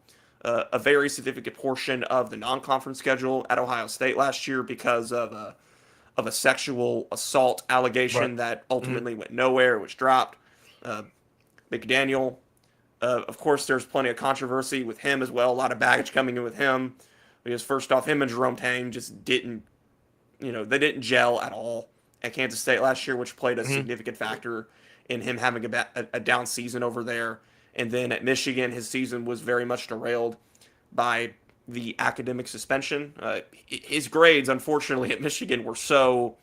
a very significant portion of the non-conference schedule at Ohio State last year because of a sexual assault allegation that ultimately went nowhere. It was dropped. McDaniel, of course, there's plenty of controversy with him as well. A lot of baggage coming in with him. Because first off, him and Jerome Tang just didn't gel at all at Kansas State last year, which played a significant factor in him having a down season over there. And then at Michigan, his season was very much derailed by the academic suspension. His grades, unfortunately, at Michigan were so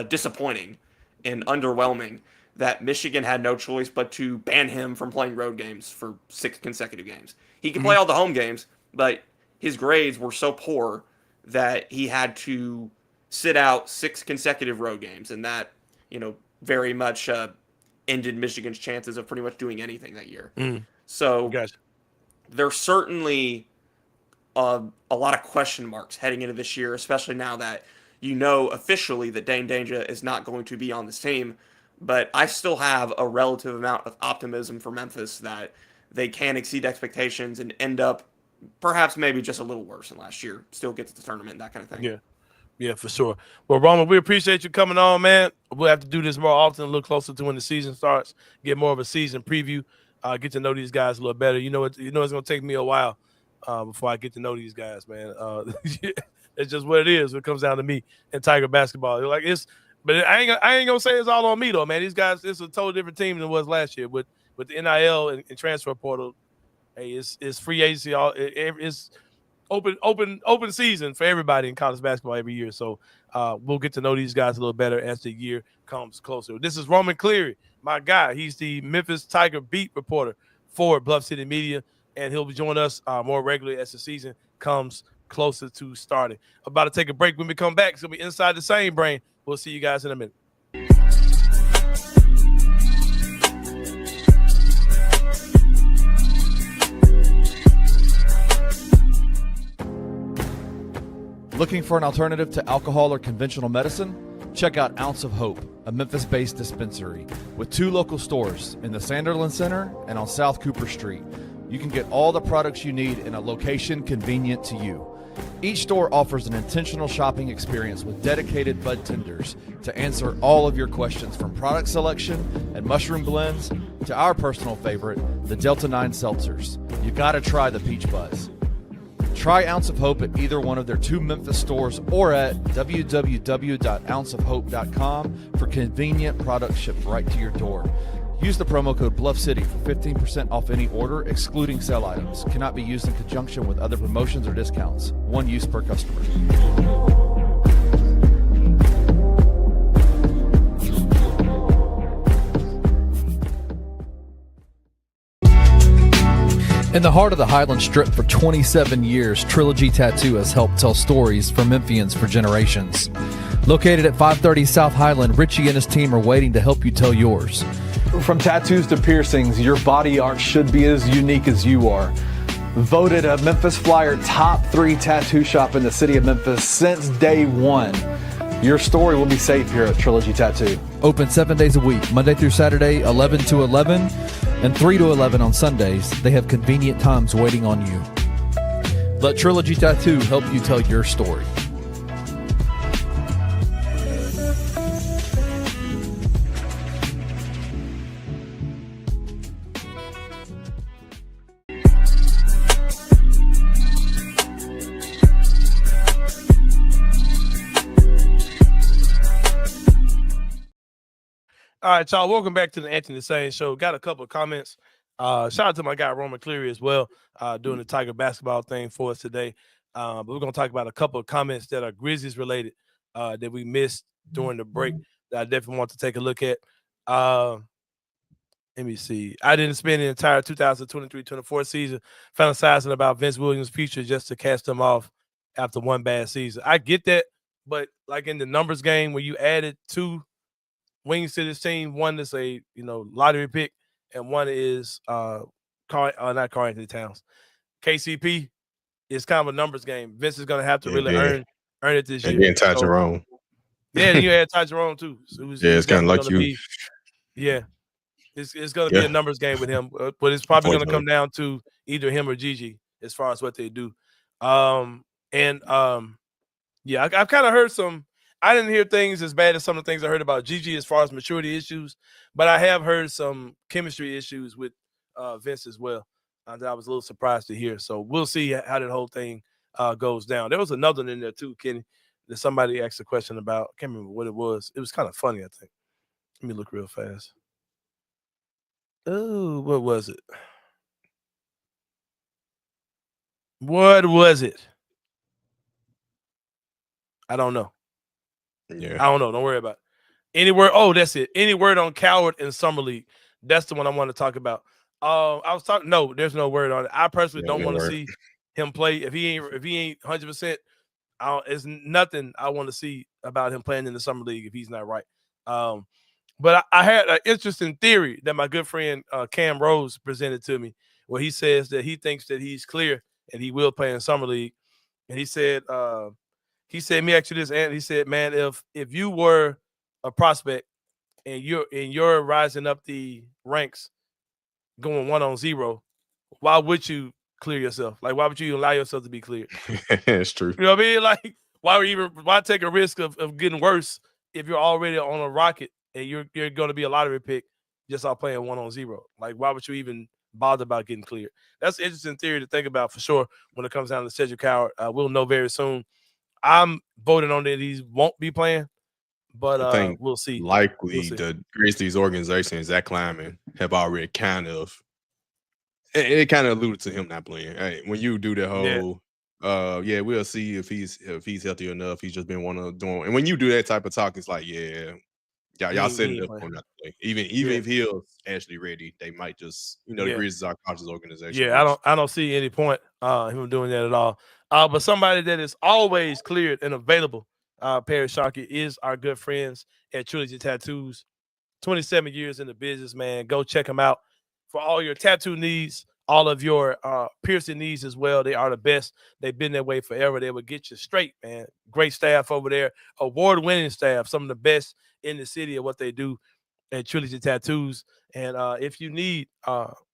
disappointing and underwhelming that Michigan had no choice but to ban him from playing road games for 6 consecutive games. He could play all the home games, but his grades were so poor that he had to sit out 6 consecutive road games, and that, very much ended Michigan's chances of pretty much doing anything that year. So there's certainly a lot of question marks heading into this year, especially now that officially that Dain Dainja is not going to be on this team. But I still have a relative amount of optimism for Memphis that they can exceed expectations and end up perhaps maybe just a little worse than last year, still get to the tournament, that kind of thing. Yeah. Yeah, for sure. Well, Roman, we appreciate you coming on, man. We'll have to do this more often, a little closer to when the season starts, get more of a season preview, get to know these guys a little better. You know, it's going to take me a while before I get to know these guys, man. It's just what it is. It comes down to me and Tiger basketball. But I ain't gonna say it's all on me though, man. These guys, it's a totally different team than it was last year with the NIL and transfer portal. Hey, it's free agency. It's open season for everybody in college basketball every year. So we'll get to know these guys a little better as the year comes closer. This is Roman Cleary, my guy. He's the Memphis Tiger beat reporter for Bluff City Media, and he'll be joining us more regularly as the season comes closer to starting. About to take a break. When we come back, it's going to be Inside the Sain Brain. We'll see you guys in a minute. Looking for an alternative to alcohol or conventional medicine? Check out Ounce of Hope, a Memphis-based dispensary with 2 local stores in the Sanderlin Center and on South Cooper Street. You can get all the products you need in a location convenient to you. Each store offers an intentional shopping experience with dedicated bud tenders to answer all of your questions, from product selection and mushroom blends to our personal favorite, the Delta 9 seltzers. You gotta try the Peach Buzz. Try Ounce of Hope at either one of their 2 Memphis stores or at www.ounceofhope.com for convenient products shipped right to your door. Use the promo code BluffCity for 15% off any order, excluding sale items. Cannot be used in conjunction with other promotions or discounts. One use per customer. In the heart of the Highland Strip for 27 years, Trilogy Tattoo has helped tell stories for Memphians for generations. Located at 530 South Highland, Richie and his team are waiting to help you tell yours. From tattoos to piercings, your body art should be as unique as you are. Voted a Memphis Flyer top 3 tattoo shop in the city of Memphis since day one. Your story will be safe here at Trilogy Tattoo. Open 7 days a week, Monday through Saturday, 11 to 11, and 3 to 11 on Sundays. They have convenient times waiting on you. Let Trilogy Tattoo help you tell your story. All right, y'all. Welcome back to the Anthony Sain Show. Got a couple of comments. Shout out to my guy Roman Cleary as well, doing the Tiger basketball thing for us today. But we're going to talk about a couple of comments that are Grizzlies related that we missed during the break that I definitely want to take a look at. Let me see. I didn't spend the entire 2023-24 season fantasizing about Vince Williams' future just to cast him off after one bad season. I get that, but like in the numbers game where you added 2 wings to this team, one is a lottery pick, and one is not Karl Anthony Towns. KCP is kind of a numbers game. Vince is going to have to really earn it this year. And then Ty Jerome. Yeah, and you had Ty Jerome too. So it's kind of like you. It's going to be a numbers game with him, but it's probably going to come down to either him or Gigi as far as what they do. I've kind of heard some. I didn't hear things as bad as some of the things I heard about Gigi as far as maturity issues, but I have heard some chemistry issues with Vince as well that I was a little surprised to hear. So we'll see how that whole thing goes down. There was another one in there too, Kenny, that somebody asked a question about. I can't remember what it was. It was kind of funny, I think. Let me look real fast. Oh, what was it? What was it? I don't know. Yeah. I don't know. Don't worry about it. Any word? Oh, that's it. Any word on Coward in Summer League? That's the one I want to talk about. I was talking. No, there's no word on it. I personally don't want to see him play if he ain't 100%. It's nothing I want to see about him playing in the Summer League if he's not right. But I had an interesting theory that my good friend Cam Rose presented to me, where he says that he thinks that he's clear and he will play in Summer League. And he said, let me ask you this, and he said, man, if you were a prospect and you're rising up the ranks, going 1-on-0, why would you clear yourself? Like, why would you allow yourself to be cleared? It's true. You know what I mean? Like, why take a risk of getting worse if you're already on a rocket and you're going to be a lottery pick just off playing 1-on-0? Like, why would you even bother about getting cleared? That's an interesting theory to think about for sure when it comes down to Cedric Howard. We'll know very soon. I'm voting on that he won't be playing, but I think we'll see. Likely the Grizzlies organization and Zach Kleiman have already kind of alluded to him not playing. Hey, when you do the whole we'll see if he's healthy enough. He's just been one of doing, and when you do that type of talk, it's like, y'all set it up for him not to play. Even if he's actually ready, they might just, the Grizzlies are a cautious organization. Yeah, I don't see any point him doing that at all. But somebody that is always cleared and available, Parish Sharkey, is our good friends at Trilogy Tattoos. 27 years in the business, man. Go check them out for all your tattoo needs, all of your piercing needs as well. They are the best. They've been that way forever. They will get you straight, man. Great staff over there, award-winning staff, some of the best in the city of what they do at Trilogy Tattoos. And if you need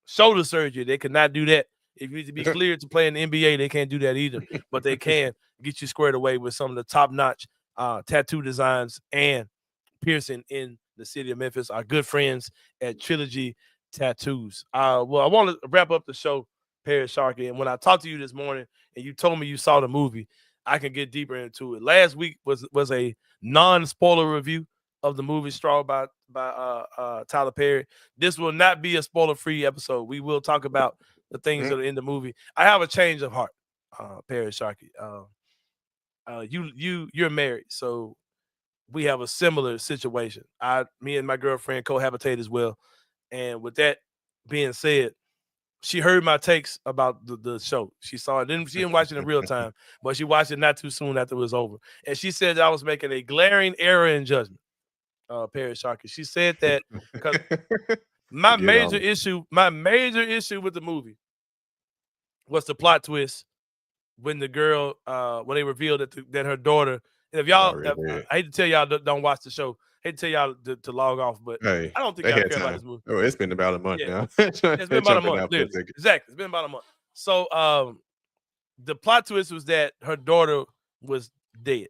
shoulder surgery, they cannot do that. If you need to be cleared to play in the NBA, they can't do that either. But they can get you squared away with some of the top-notch tattoo designs and piercing in the city of Memphis. Our good friends at Trilogy Tattoos. Well, I want to wrap up the show, Parish Sharkey. And when I talked to you this morning and you told me you saw the movie, I can get deeper into it. Last week was a non-spoiler review of the movie Straw by Tyler Perry. This will not be a spoiler-free episode. We will talk about the things that are in the movie. I have a change of heart, Parish Sharkey. You're married, so we have a similar situation. Me and my girlfriend cohabitate as well. And with that being said, she heard my takes about the show. She saw it. She didn't watch it in real time, but she watched it not too soon after it was over. And she said that I was making a glaring error in judgment, Parish Sharkey. She said that because my major issue with the movie was the plot twist when the girl, when they revealed that her daughter, and if y'all, I hate to tell y'all don't watch the show, I hate to tell y'all to log off, but I don't think y'all care about this movie. Oh, it's been about a month now. It's been about a month. Exactly. It's been about a month. So the plot twist was that her daughter was dead.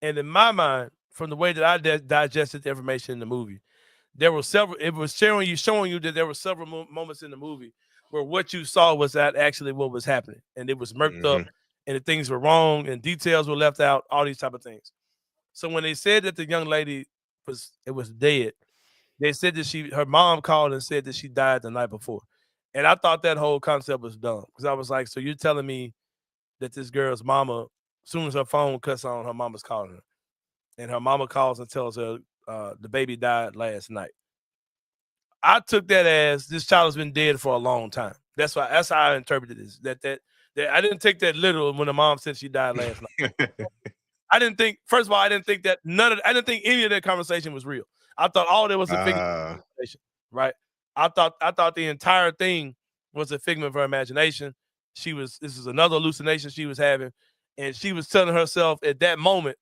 And in my mind, from the way that I digested the information in the movie, there were several, it was showing you that there were several moments in the movie where what you saw was that actually what was happening. And it was murked up and the things were wrong and details were left out, all these type of things. So when they said that the young lady was dead, they said that her mom called and said that she died the night before. And I thought that whole concept was dumb because I was like, so you're telling me that this girl's mama, as soon as her phone cuts on, her mama's calling her. And her mama calls and tells her the baby died last night. I took that as this child has been dead for a long time. That's how I interpreted this. That I didn't take that literal when the mom said she died last night. I didn't think that I didn't think any of that conversation was real. I thought all that was a figment of imagination, right? I thought the entire thing was a figment of her imagination. This is another hallucination she was having, and she was telling herself at that moment,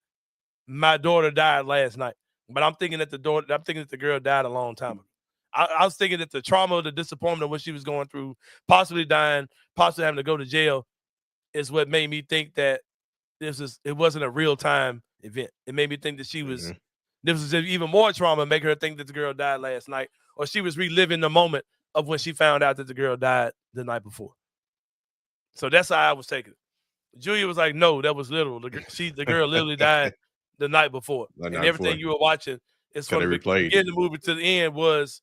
my daughter died last night. But I'm thinking that the girl died a long time ago. I was thinking that the trauma, the disappointment of what she was going through, possibly dying, possibly having to go to jail, is what made me think that it wasn't a real time event. It made me think that this was even more trauma, making her think that the girl died last night, or she was reliving the moment of when she found out that the girl died the night before. So that's how I was taking it. Julia was like, no, that was literal. The girl literally died the night before. And everything you were watching is from the beginning of the movie to the end was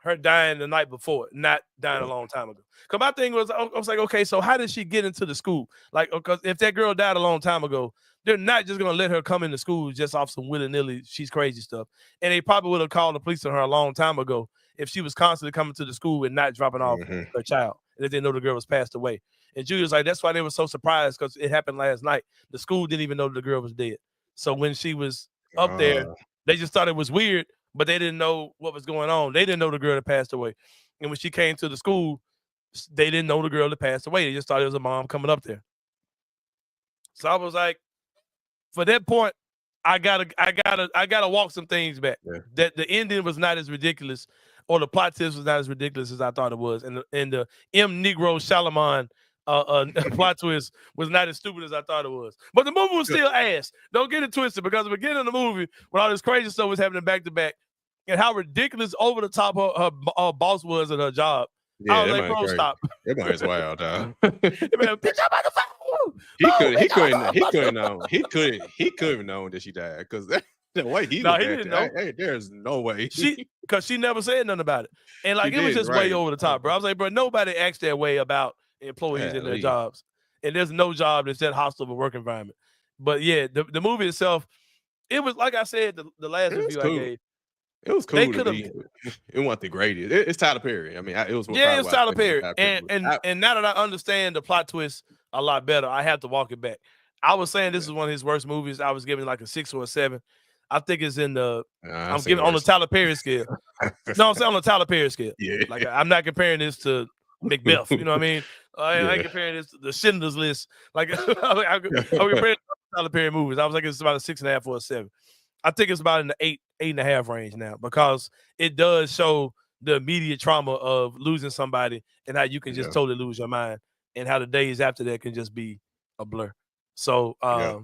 her dying the night before, not dying a long time ago. Because my thing was, I was like, okay, so how did she get into the school? Like, because if that girl died a long time ago, they're not just going to let her come into school just off some willy-nilly, she's crazy stuff. And they probably would have called the police on her a long time ago if she was constantly coming to the school and not dropping off her child. And they didn't know the girl was passed away. And Julia was like, that's why they were so surprised, because it happened last night. The school didn't even know the girl was dead. So when she was up there, they just thought it was weird, but they didn't know what was going on. They didn't know the girl that passed away. And when she came to the school, they didn't know the girl that passed away. They just thought it was a mom coming up there. So I was like, for that point, I gotta walk some things back. Yeah. That the ending was not as ridiculous, or the plot twist was not as ridiculous as I thought it was. And the M. Negro Shalimon plot twist was not as stupid as I thought it was. But the movie was still ass. Don't get it twisted, because at the beginning of the movie, when all this crazy stuff was happening back to back, and how ridiculous over the top her boss was at her job. Yeah, I was like, bro, stop. That man's wild, dog. Bitch, I'm about to fight you. He couldn't have known that she died, because the way he didn't know. There's no way. Because she never said nothing about it. And like it was just way over the top, bro. I was like, bro, nobody acts that way about employees in their jobs. And there's no job that's that hostile of a work environment. But yeah, the movie itself, it was like I said, the last review I gave. It was cool. It wasn't the greatest. It's Tyler Perry. I mean, it was. Yeah, it's Tyler Perry. And now that I understand the plot twist a lot better, I have to walk it back. I was saying this is one of his worst movies. I was giving like a 6 or a 7. I think it's in the. I'm giving on the Tyler Perry scale. No, I'm saying on the Tyler Perry scale. Yeah. Like I'm not comparing this to Macbeth. You know what I mean? I ain't comparing this to the Schindler's List. Like I'm comparing it to Tyler Perry movies. I was like, it's about a 6.5 or a 7. I think it's about in the 8.5 range now, because it does show the immediate trauma of losing somebody and how you can just totally lose your mind, and how the days after that can just be a blur. So I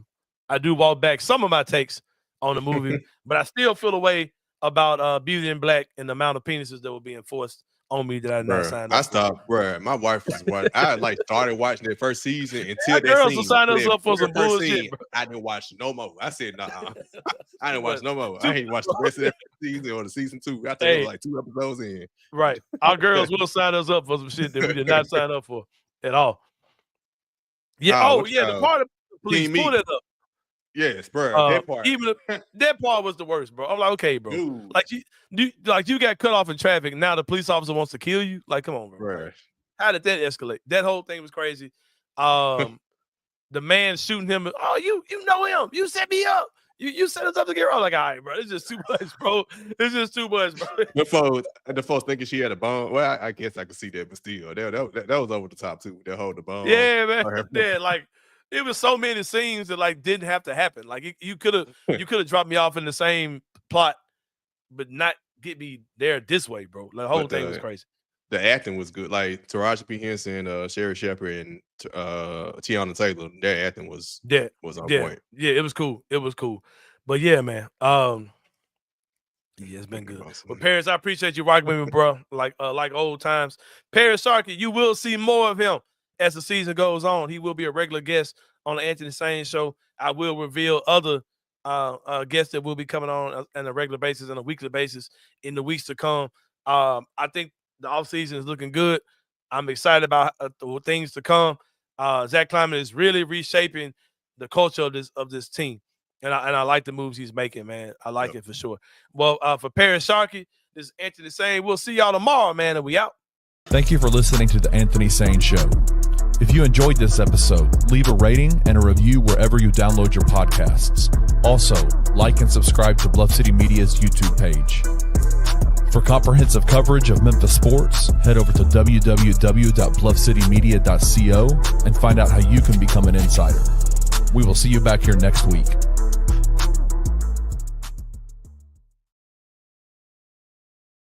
do walk back some of my takes on the movie, but I still feel a way about Beauty in Black and the amount of penises that were being forced on me that I did not sign up. I stopped, bro. My wife was watching. I started watching the first season until that girls will sign us up for some bullshit. I didn't watch no more. I said, nah, I didn't watch no more. I ain't watched the rest of that season or the season 2. I think it was like 2 episodes in. Right. Our girls will sign us up for some shit that we did not sign up for at all. Yeah. The part of police pulled it up. Yes, bro. That part. Even that part was the worst, bro. I'm like, okay, bro. Dude. Like you got cut off in traffic. Now the police officer wants to kill you. Like, come on, bro. How did that escalate? That whole thing was crazy. The man shooting him. Oh, you know him. You set me up. You set us up to get wrong. Like, all right, bro. It's just too much, bro. It's just too much, bro. The folks thinking she had a bone. Well, I guess I could see that, but still, that was over the top too. That hold the bone. Yeah, man. Yeah, like. It was so many scenes that like didn't have to happen. Like you could have dropped me off in the same plot, but not get me there this way, bro. The whole thing was crazy. The acting was good. Like Taraji P. Henson, Sherry Shepherd, and Tiana Taylor. Their acting was on point. Yeah, it was cool. It was cool. But yeah, man. It's been good. Awesome. But Parish, I appreciate you rocking with me, bro. Like old times. Parish Sharkey, you will see more of him as the season goes on. He will be a regular guest on the Anthony Sain show. I will reveal other guests that will be coming on a regular basis, on a weekly basis in the weeks to come. I think the offseason is looking good. I'm excited about the things to come. Zach Kleiman is really reshaping the culture of this team. And I like the moves he's making, man. I like it for sure. Well, for Parish Sharkey, this is Anthony Sain. We'll see y'all tomorrow, man, and we out. Thank you for listening to the Anthony Sain Show. If you enjoyed this episode, leave a rating and a review wherever you download your podcasts. Also, like and subscribe to Bluff City Media's YouTube page. For comprehensive coverage of Memphis sports, head over to www.bluffcitymedia.co and find out how you can become an insider. We will see you back here next week.